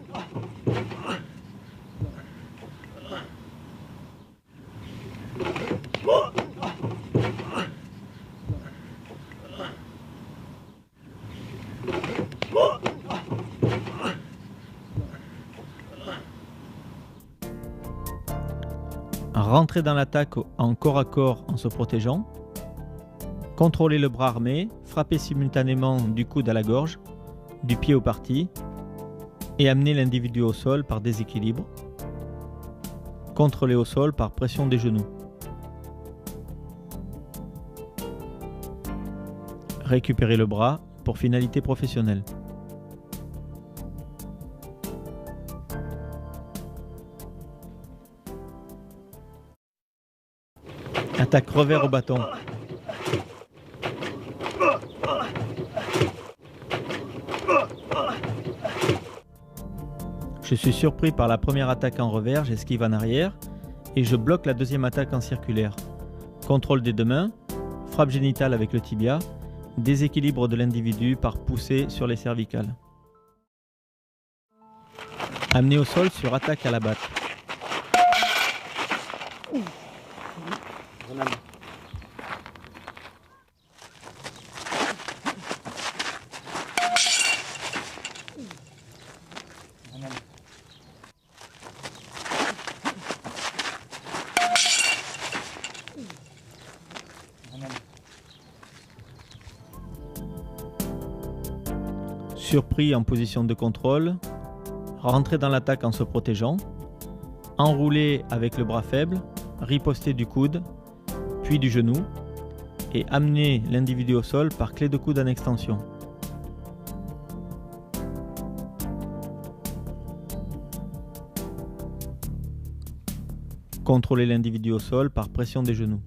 Rentrer dans l'attaque en corps à corps en se protégeant. Contrôler le bras armé, frapper simultanément du coude à la gorge, du pied au parti et amener l'individu au sol par déséquilibre. Contrôler au sol par pression des genoux. Récupérer le bras pour finalité professionnelle. Attaque revers au bâton. Je suis surpris par la première attaque en revers, j'esquive en arrière et je bloque la deuxième attaque en circulaire. Contrôle des deux mains, frappe génitale avec le tibia, déséquilibre de l'individu par poussée sur les cervicales. Amener au sol sur attaque à la batte. Surpris en position de contrôle, rentrer dans l'attaque en se protégeant, enrouler avec le bras faible, riposter du coude, puis du genou, et amener l'individu au sol par clé de coude en extension. Contrôler l'individu au sol par pression des genoux.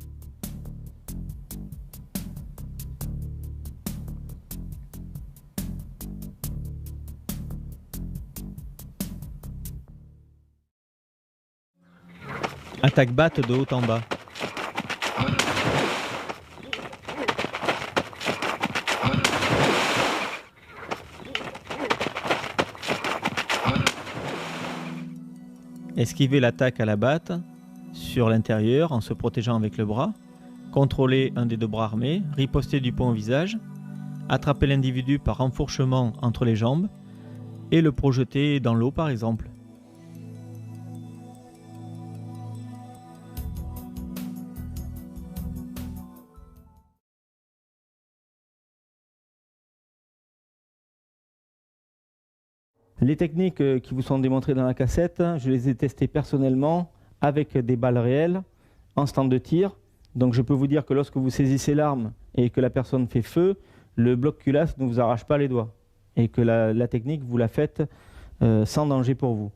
Attaque batte de haut en bas. Esquiver l'attaque à la batte sur l'intérieur en se protégeant avec le bras. Contrôler un des deux bras armés, riposter du poing au visage, attraper l'individu par enfourchement entre les jambes et le projeter dans l'eau par exemple. Les techniques qui vous sont démontrées dans la cassette, je les ai testées personnellement avec des balles réelles en stand de tir. Donc je peux vous dire que lorsque vous saisissez l'arme et que la personne fait feu, le bloc culasse ne vous arrache pas les doigts et que la technique, vous la faites sans danger pour vous.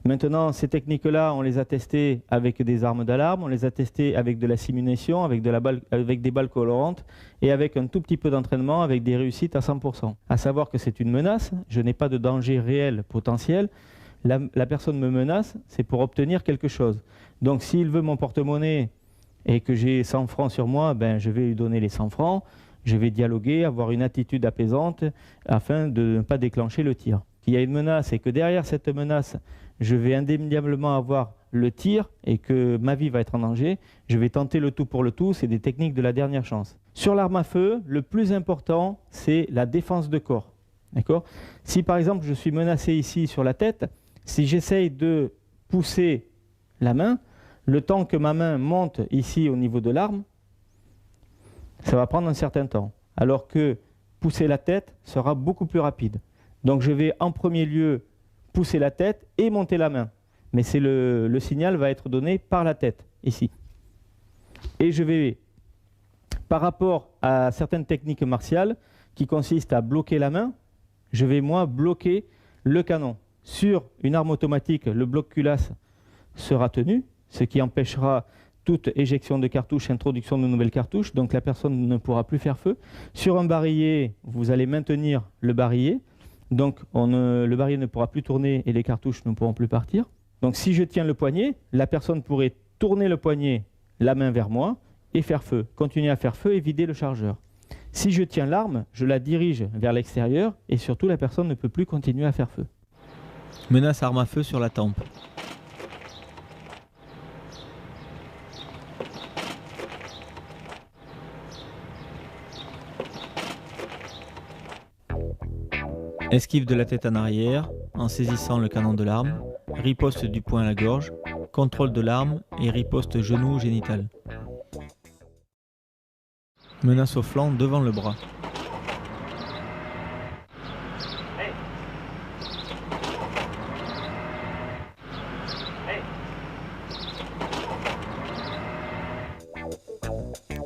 Maintenant, ces techniques-là, on les a testées avec des armes d'alarme, on les a testées avec de la simulation, avec des balles colorantes et avec un tout petit peu d'entraînement avec des réussites à 100%. À savoir que c'est une menace, je n'ai pas de danger réel potentiel. La personne me menace, c'est pour obtenir quelque chose. Donc s'il veut mon porte-monnaie et que j'ai 100 francs sur moi, ben, je vais lui donner les 100 francs, je vais dialoguer, avoir une attitude apaisante afin de ne pas déclencher le tir. S'il y a une menace et que derrière cette menace, je vais indéniablement avoir le tir et que ma vie va être en danger, je vais tenter le tout pour le tout, c'est des techniques de la dernière chance. Sur l'arme à feu, le plus important, c'est la défense de corps. D'accord ? Si par exemple je suis menacé ici sur la tête, si j'essaye de pousser la main, le temps que ma main monte ici au niveau de l'arme, ça va prendre un certain temps. Alors que pousser la tête sera beaucoup plus rapide. Donc je vais en premier lieu pousser la tête et monter la main. Mais le signal va être donné par la tête, ici. Et je vais, par rapport à certaines techniques martiales qui consistent à bloquer la main, je vais moi bloquer le canon. Sur une arme automatique, le bloc culasse sera tenu, ce qui empêchera toute éjection de cartouches, introduction de nouvelles cartouches, donc la personne ne pourra plus faire feu. Sur un barillet, vous allez maintenir le barillet, donc le barillet ne pourra plus tourner et les cartouches ne pourront plus partir. Donc si je tiens le poignet, la personne pourrait tourner le poignet, la main vers moi, et faire feu, continuer à faire feu et vider le chargeur. Si je tiens l'arme, je la dirige vers l'extérieur et surtout la personne ne peut plus continuer à faire feu. Menace arme à feu sur la tempe. Esquive de la tête en arrière en saisissant le canon de l'arme, riposte du poing à la gorge, contrôle de l'arme et riposte genou génital. Menace au flanc devant le bras.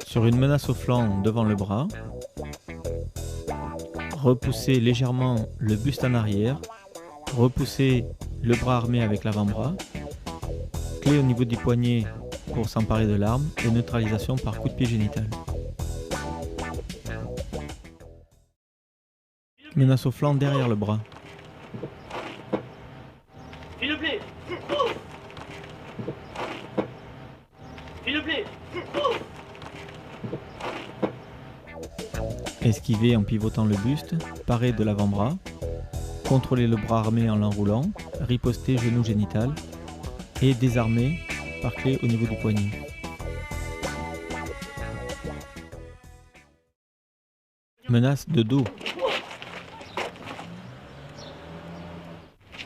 Sur une menace au flanc devant le bras, repousser légèrement le buste en arrière, repousser le bras armé avec l'avant-bras, clé au niveau du poignet pour s'emparer de l'arme et neutralisation par coup de pied génital. Menace au flanc derrière le bras. S'il te plaît. S'il te plaît. Esquiver en pivotant le buste, parer de l'avant-bras, contrôler le bras armé en l'enroulant, riposter genou génital et désarmer par clé au niveau du poignet. Menace de dos.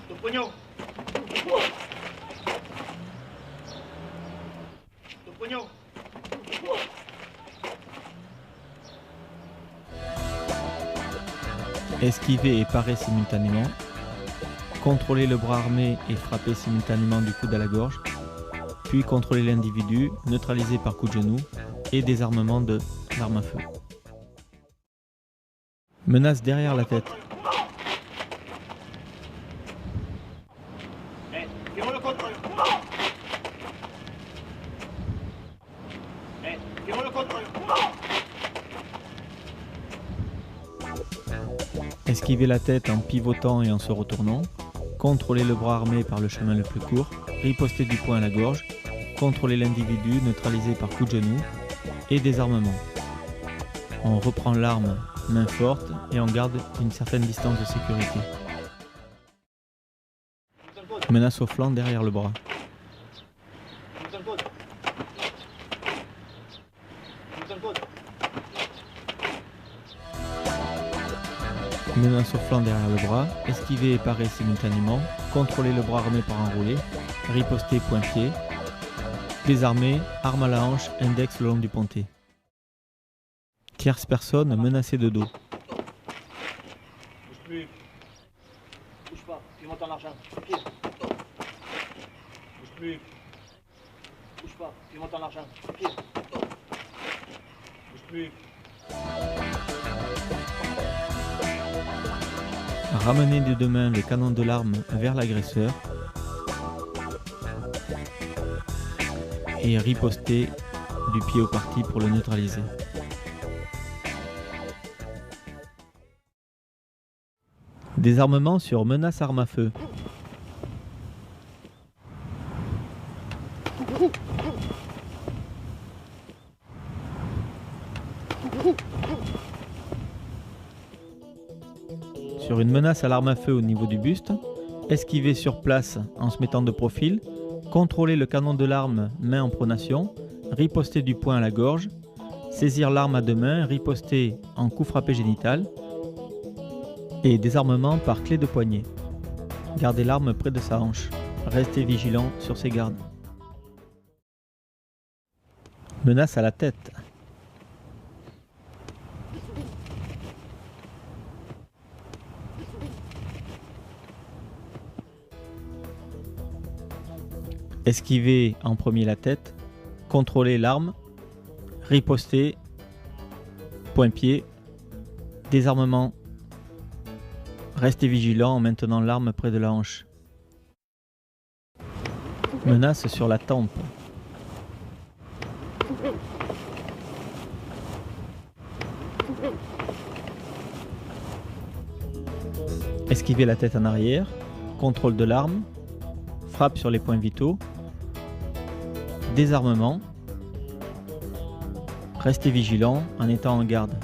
Ton pognon. Ton pognon. Esquiver et parer simultanément, contrôler le bras armé et frapper simultanément du coude à la gorge, puis contrôler l'individu, neutraliser par coup de genou et désarmement de l'arme à feu. Menace derrière la tête. Fais-moi le contrôle. Fais-moi le contrôle. Esquiver la tête en pivotant et en se retournant, contrôler le bras armé par le chemin le plus court, riposter du poing à la gorge contrôler l'individu neutralisé par coup de genou et désarmement. On reprend l'arme main forte et on garde une certaine distance de sécurité. Menace au flanc derrière le bras. Menace au flanc derrière le bras, esquiver et parer simultanément, contrôler le bras armé par enroulé, riposter point-pied, désarmer, arme à la hanche, index le long du ponté. Tierce personne menacée de dos. Bouge plus. Bouge pas, tu montes en argent. Pied. Bouge plus. Bouge pas, tu montes en argent. Pied. Bouge plus. Ramener des deux mains le canon de l'arme vers l'agresseur et riposter du pied au parti pour le neutraliser. Désarmement sur menace arme à feu. Sur une menace à l'arme à feu au niveau du buste, esquiver sur place en se mettant de profil, contrôler le canon de l'arme main en pronation, riposter du poing à la gorge, saisir l'arme à deux mains, riposter en coup frappé génital et désarmement par clé de poignet. Garder l'arme près de sa hanche, rester vigilant sur ses gardes. Menace à la tête. Esquiver en premier la tête, contrôler l'arme, riposter, point-pied, désarmement, rester vigilant en maintenant l'arme près de la hanche. Menace sur la tempe. Esquiver la tête en arrière, contrôle de l'arme, frappe sur les points vitaux, désarmement, restez vigilant en étant en garde.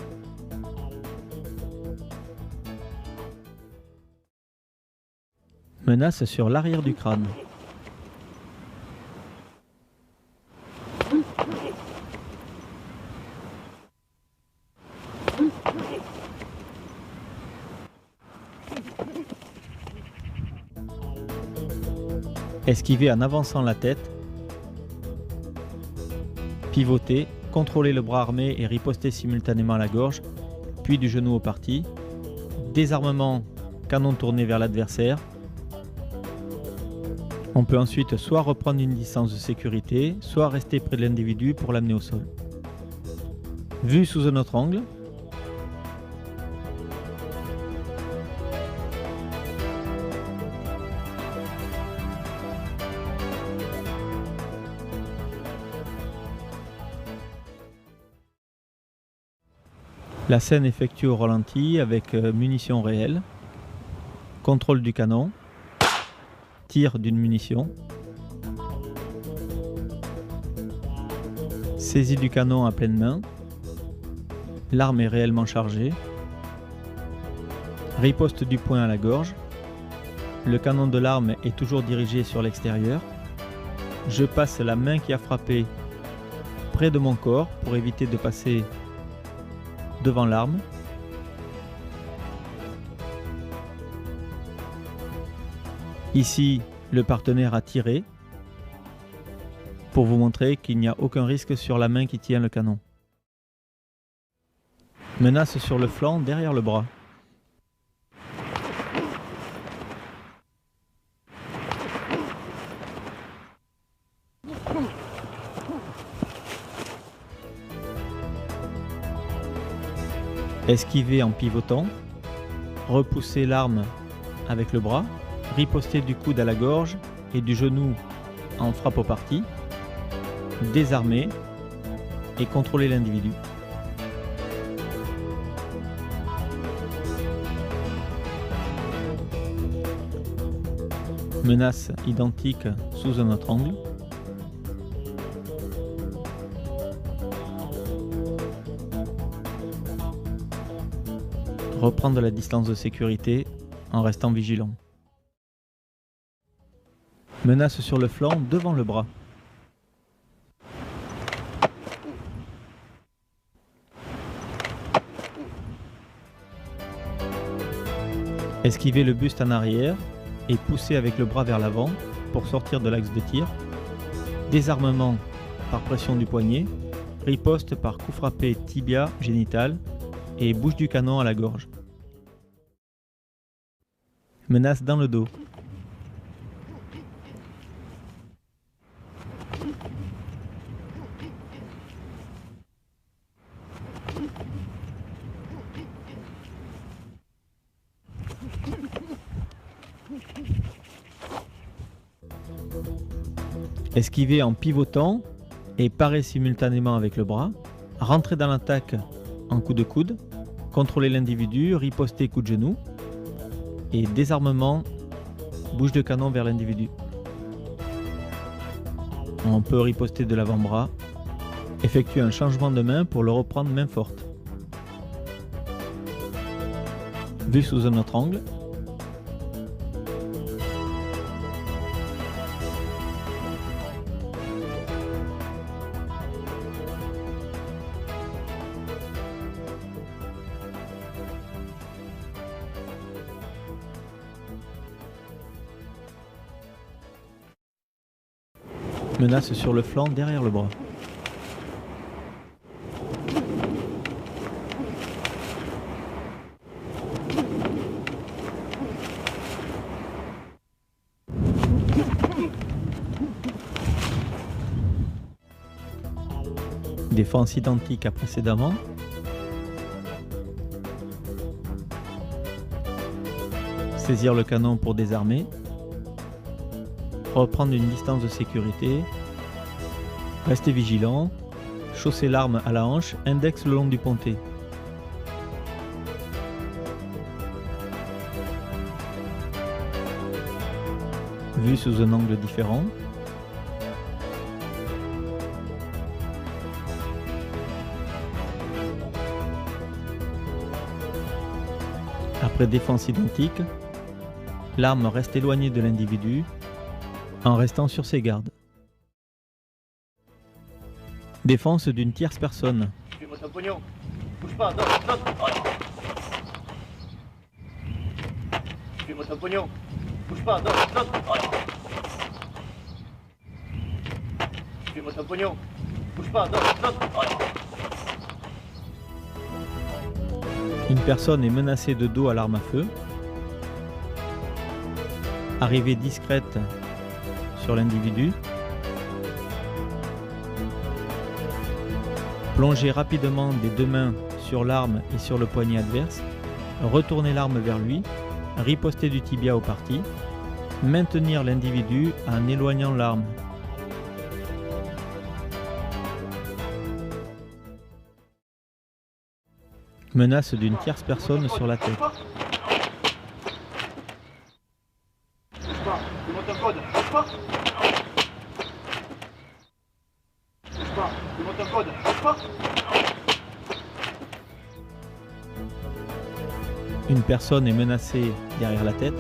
Menace sur l'arrière du crâne. Esquiver en avançant la tête, pivoter, contrôler le bras armé et riposter simultanément à la gorge, puis du genou au parti, désarmement, canon tourné vers l'adversaire. On peut ensuite soit reprendre une distance de sécurité, soit rester près de l'individu pour l'amener au sol. Vue sous un autre angle. La scène effectuée au ralenti avec munition réelle, contrôle du canon, tir d'une munition, saisie du canon à pleine main, l'arme est réellement chargée, riposte du poing à la gorge, le canon de l'arme est toujours dirigé sur l'extérieur, je passe la main qui a frappé près de mon corps pour éviter de passer devant l'arme. Ici, le partenaire a tiré pour vous montrer qu'il n'y a aucun risque sur la main qui tient le canon. Menace sur le flanc derrière le bras. Esquiver en pivotant, repousser l'arme avec le bras, riposter du coude à la gorge et du genou en frappe au parti, désarmer et contrôler l'individu. Menace identique sous un autre angle. Reprendre la distance de sécurité en restant vigilant. Menace sur le flanc devant le bras. Esquiver le buste en arrière et pousser avec le bras vers l'avant pour sortir de l'axe de tir. Désarmement par pression du poignet. Riposte par coup frappé tibia génital et bouche du canon à la gorge. Menace dans le dos. Esquiver en pivotant et parer simultanément avec le bras. Rentrer dans l'attaque en coup de coude. Contrôler l'individu, riposter coup de genou. Et désarmement, bouche de canon vers l'individu. On peut riposter de l'avant-bras. Effectuer un changement de main pour le reprendre main forte. Vue sous un autre angle. Menace sur le flanc derrière le bras. Défense identique à précédemment. Saisir le canon pour désarmer. Reprendre une distance de sécurité. Rester vigilant. Chausser l'arme à la hanche, index le long du pontet. Vue sous un angle différent. Après défense identique, l'arme reste éloignée de l'individu en restant sur ses gardes. Défense d'une tierce personne. Fais-moi ton pognon. Bouge pas, donne. Fais-moi ton pognon. Bouge pas, donne. Fais-moi ton pognon. Bouge pas, donne. Une personne est menacée de dos à l'arme à feu. Arrivée discrète sur l'individu. Plonger rapidement des deux mains sur l'arme et sur le poignet adverse. Retourner l'arme vers lui. Riposter du tibia au parti. Maintenir l'individu en éloignant l'arme. Menace d'une tierce personne sur la tête. Bouge pas, fais-moi ton code. Bouge pas. Fais-moi ton code. Bouge pas. Une personne est menacée derrière la tête.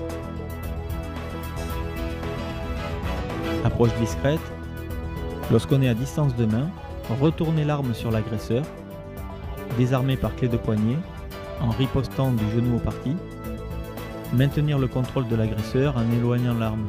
Approche discrète. Lorsqu'on est à distance de main, retournez l'arme sur l'agresseur. Désarmer par clé de poignet, en ripostant du genou au parti. Maintenir le contrôle de l'agresseur en éloignant l'arme.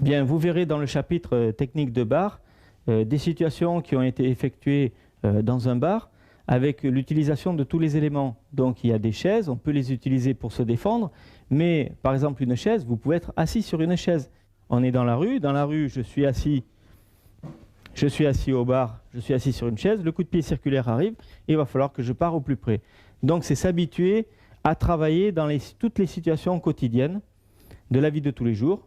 Bien, vous verrez dans le chapitre technique de bar des situations qui ont été effectuées dans un bar avec l'utilisation de tous les éléments. Donc il y a des chaises, on peut les utiliser pour se défendre, mais par exemple une chaise, vous pouvez être assis sur une chaise. On est dans la rue je suis assis au bar, je suis assis sur une chaise, le coup de pied circulaire arrive et il va falloir que je pars au plus près. Donc c'est s'habituer à travailler dans toutes les situations quotidiennes de la vie de tous les jours.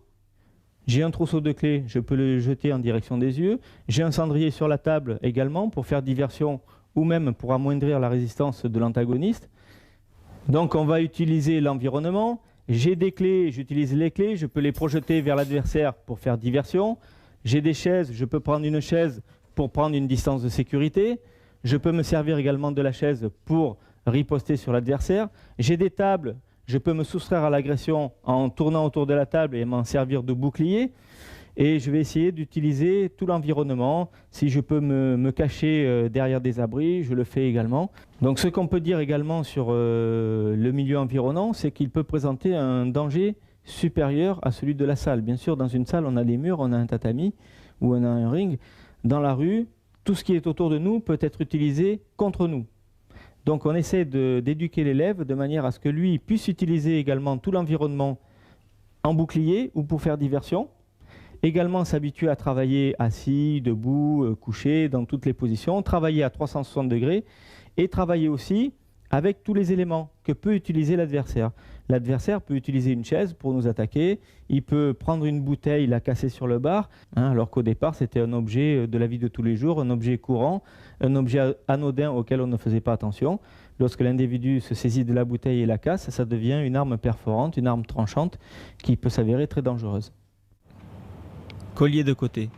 J'ai un trousseau de clés, je peux le jeter en direction des yeux. J'ai un cendrier sur la table également pour faire diversion ou même pour amoindrir la résistance de l'antagoniste. Donc on va utiliser l'environnement, J'ai des clés, j'utilise les clés, je peux les projeter vers l'adversaire pour faire diversion. J'ai des chaises, je peux prendre une chaise pour prendre une distance de sécurité. Je peux me servir également de la chaise pour riposter sur l'adversaire. J'ai des tables, je peux me soustraire à l'agression en tournant autour de la table et m'en servir de bouclier. Et je vais essayer d'utiliser tout l'environnement. Si je peux me cacher derrière des abris, je le fais également. Donc ce qu'on peut dire également sur le milieu environnant, c'est qu'il peut présenter un danger supérieur à celui de la salle. Bien sûr, dans une salle, on a des murs, on a un tatami ou on a un ring. Dans la rue, tout ce qui est autour de nous peut être utilisé contre nous. Donc on essaie d'éduquer l'élève de manière à ce que lui puisse utiliser également tout l'environnement en bouclier ou pour faire diversion. Également s'habituer à travailler assis, debout, couché, dans toutes les positions, travailler à 360 degrés et travailler aussi avec tous les éléments que peut utiliser l'adversaire. L'adversaire peut utiliser une chaise pour nous attaquer, il peut prendre une bouteille, la casser sur le bar, alors qu'au départ c'était un objet de la vie de tous les jours, un objet courant, un objet anodin auquel on ne faisait pas attention. Lorsque l'individu se saisit de la bouteille et la casse, ça devient une arme perforante, une arme tranchante qui peut s'avérer très dangereuse. Collier de côté.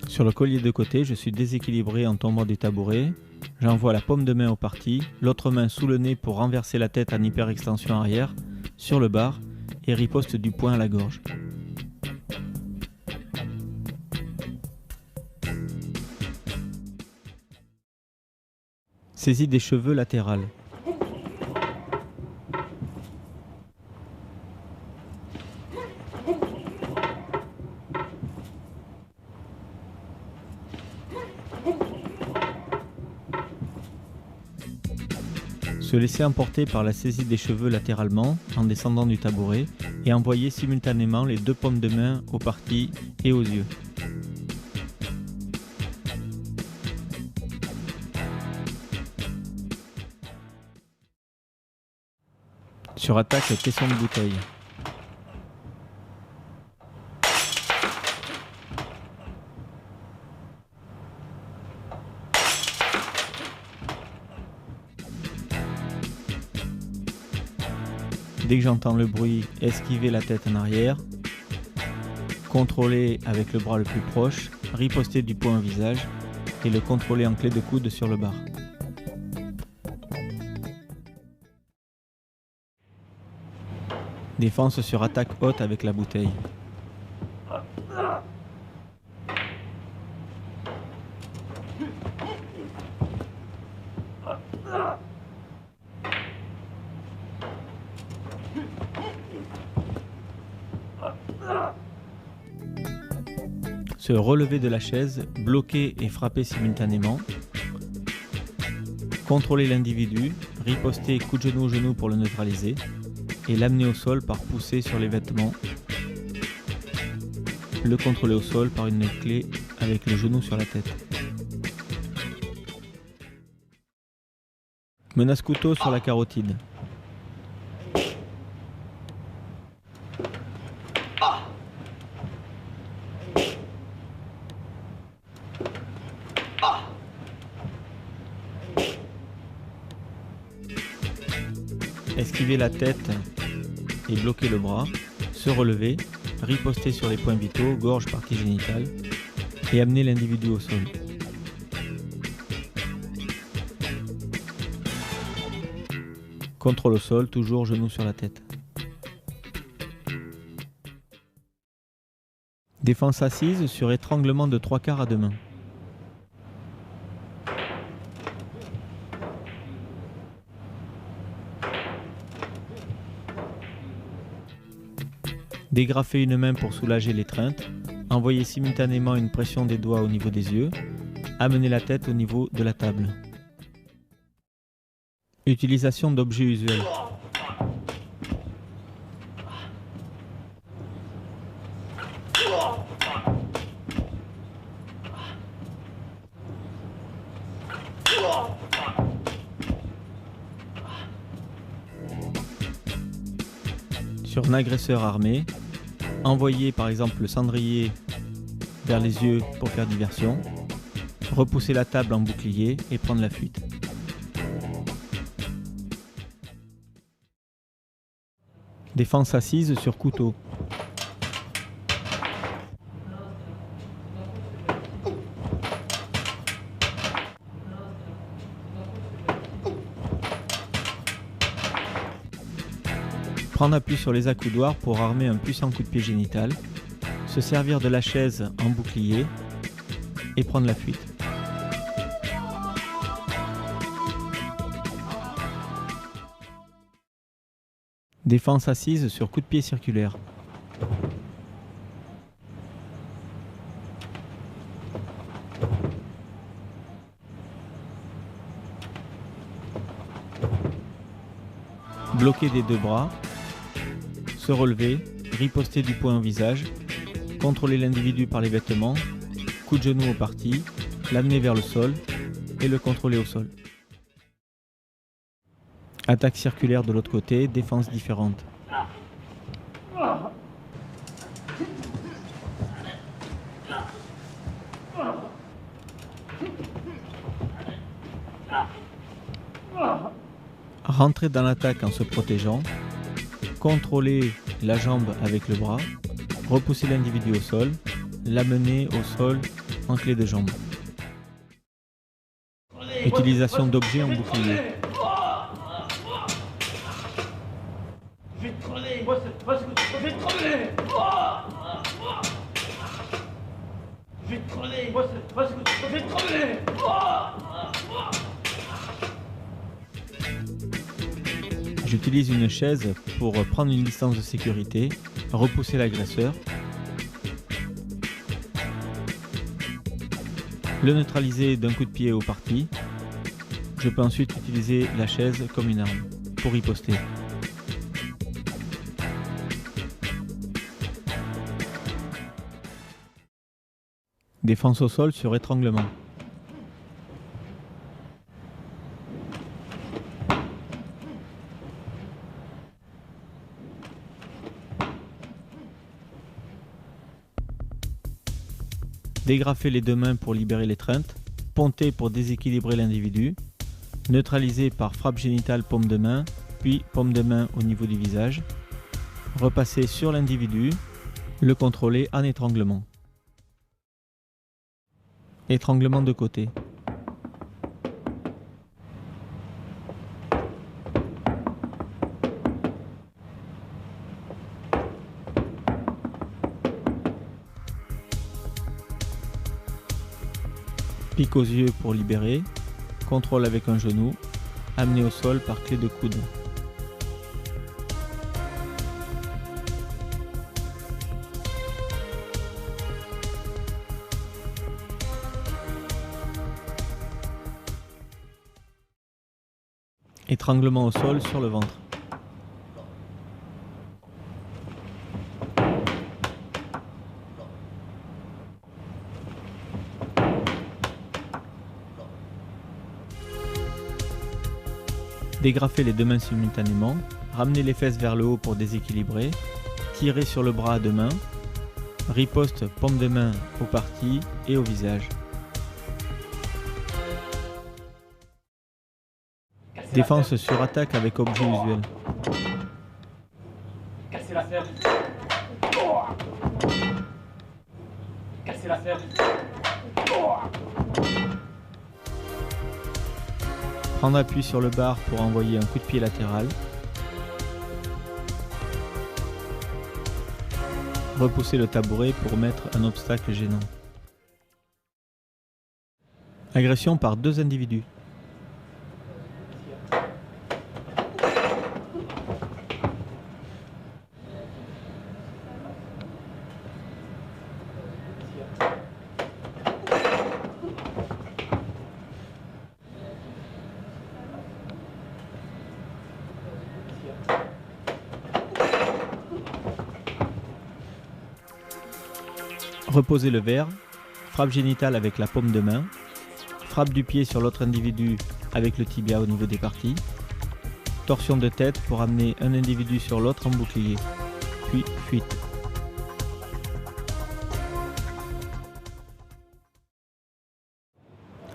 Sur le collier de côté, je suis déséquilibré en tombant du tabouret. J'envoie la paume de main au parti, l'autre main sous le nez pour renverser la tête en hyperextension arrière, sur le bar, et riposte du poing à la gorge. Saisie des cheveux latérales. Se laisser emporter par la saisie des cheveux latéralement en descendant du tabouret et envoyer simultanément les deux paumes de main au parti et aux yeux. Sur attaque, caisson de bouteille. Dès que j'entends le bruit, esquiver la tête en arrière, contrôler avec le bras le plus proche, riposter du poing au visage et le contrôler en clé de coude sur le bar. Défense sur attaque haute avec la bouteille. Se relever de la chaise, bloquer et frapper simultanément. Contrôler l'individu, riposter coup de genou au genou pour le neutraliser et l'amener au sol par pousser sur les vêtements. Le contrôler au sol par une clé avec le genou sur la tête. Menace couteau sur la carotide. Esquiver la tête et bloquer le bras, se relever, riposter sur les points vitaux, gorge, partie génitale et amener l'individu au sol. Contrôle au sol, toujours genou sur la tête. Défense assise sur étranglement de 3/4 à deux mains. Dégrafer une main pour soulager l'étreinte, envoyer simultanément une pression des doigts au niveau des yeux, amener la tête au niveau de la table. Utilisation d'objets usuels. sur un agresseur armé, envoyer par exemple le cendrier vers les yeux pour faire diversion, repousser la table en bouclier et prendre la fuite. Défense assise sur couteau. Prendre appui sur les accoudoirs pour armer un puissant coup de pied génital, se servir de la chaise en bouclier et prendre la fuite. Défense assise sur coup de pied circulaire. Bloquer des deux bras, se relever, riposter du poing au visage, contrôler l'individu par les vêtements, coup de genou au parti, l'amener vers le sol et le contrôler au sol. Attaque circulaire de l'autre côté, défense différente. Rentrer dans l'attaque en se protégeant, contrôler la jambe avec le bras, repousser l'individu au sol, l'amener au sol en clé de jambe. Utilisation d'objets en bouclier. Je vais te crever. Je vais te crever. Je vais te crever. Je vais te crever. J'utilise une chaise pour prendre une distance de sécurité, repousser l'agresseur, le neutraliser d'un coup de pied au parti. Je peux ensuite utiliser la chaise comme une arme pour riposter. Défense au sol sur étranglement. Dégrafer les deux mains pour libérer l'étreinte, ponter pour déséquilibrer l'individu, neutraliser par frappe génitale paume de main, puis paume de main au niveau du visage, repasser sur l'individu, le contrôler en étranglement. Étranglement de côté. Pique aux yeux pour libérer, contrôle avec un genou, amener au sol par clé de coude. Étranglement au sol sur le ventre. Dégrafer les deux mains simultanément, ramener les fesses vers le haut pour déséquilibrer, tirer sur le bras à deux mains, riposte paume de main au parti et au visage. Défense sur attaque avec objet usuel. Casser la serre. Casser la serre. Prendre appui sur le bar pour envoyer un coup de pied latéral. Repousser le tabouret pour mettre un obstacle gênant. Agression par deux individus. Reposer le verre, frappe génitale avec la paume de main, frappe du pied sur l'autre individu avec le tibia au niveau des parties, torsion de tête pour amener un individu sur l'autre en bouclier. puis fuite.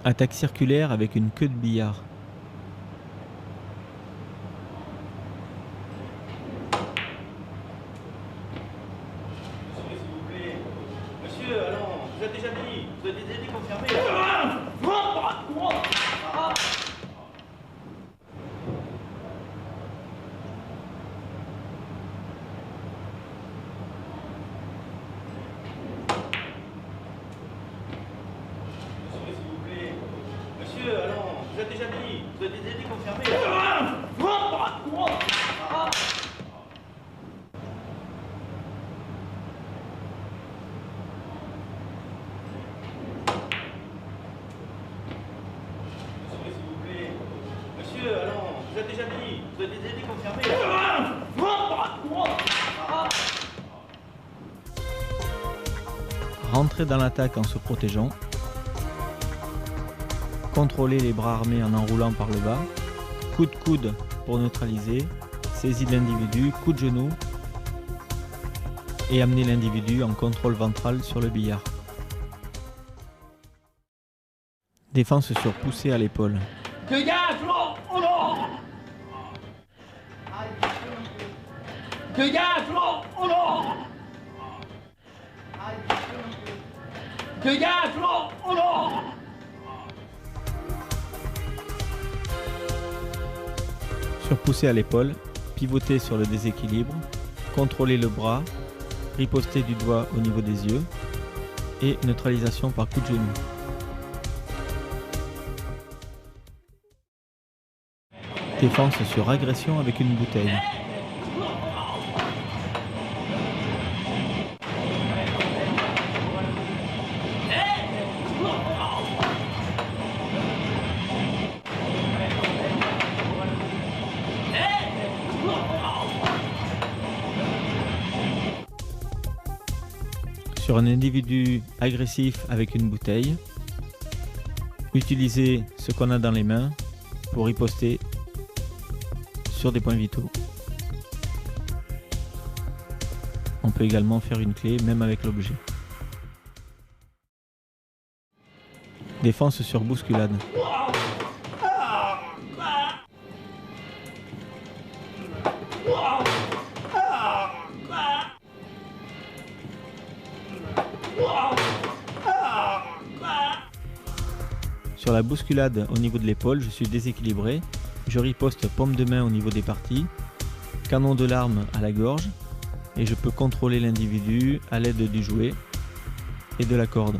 Attaque circulaire avec une queue de billard. Monsieur, alors, vous avez déjà dit confirmé. Monsieur, alors, vous avez déjà dit confirmé. Monsieur, alors, vous avez déjà dit confirmé. Rentrer dans l'attaque en se protégeant. Contrôler les bras armés en enroulant par le bas. Coup de coude pour neutraliser. Saisie de l'individu, coup de genou. Et amener l'individu en contrôle ventral sur le billard. Défense sur poussée à l'épaule. Dégage, non, oh non. Dégage, non, oh non. Dégage, non, oh non. Sur poussée à l'épaule, pivoter sur le déséquilibre, contrôler le bras, riposter du doigt au niveau des yeux et neutralisation par coup de genou. Défense sur agression avec une bouteille. Sur un individu agressif avec une bouteille, utiliser ce qu'on a dans les mains pour riposter sur des points vitaux. On peut également faire une clé même avec l'objet. Défense sur bousculade. Sur la bousculade au niveau de l'épaule, je suis déséquilibré. Je riposte paume de main au niveau des parties, canon de l'arme à la gorge et je peux contrôler l'individu à l'aide du jouet et de la corde.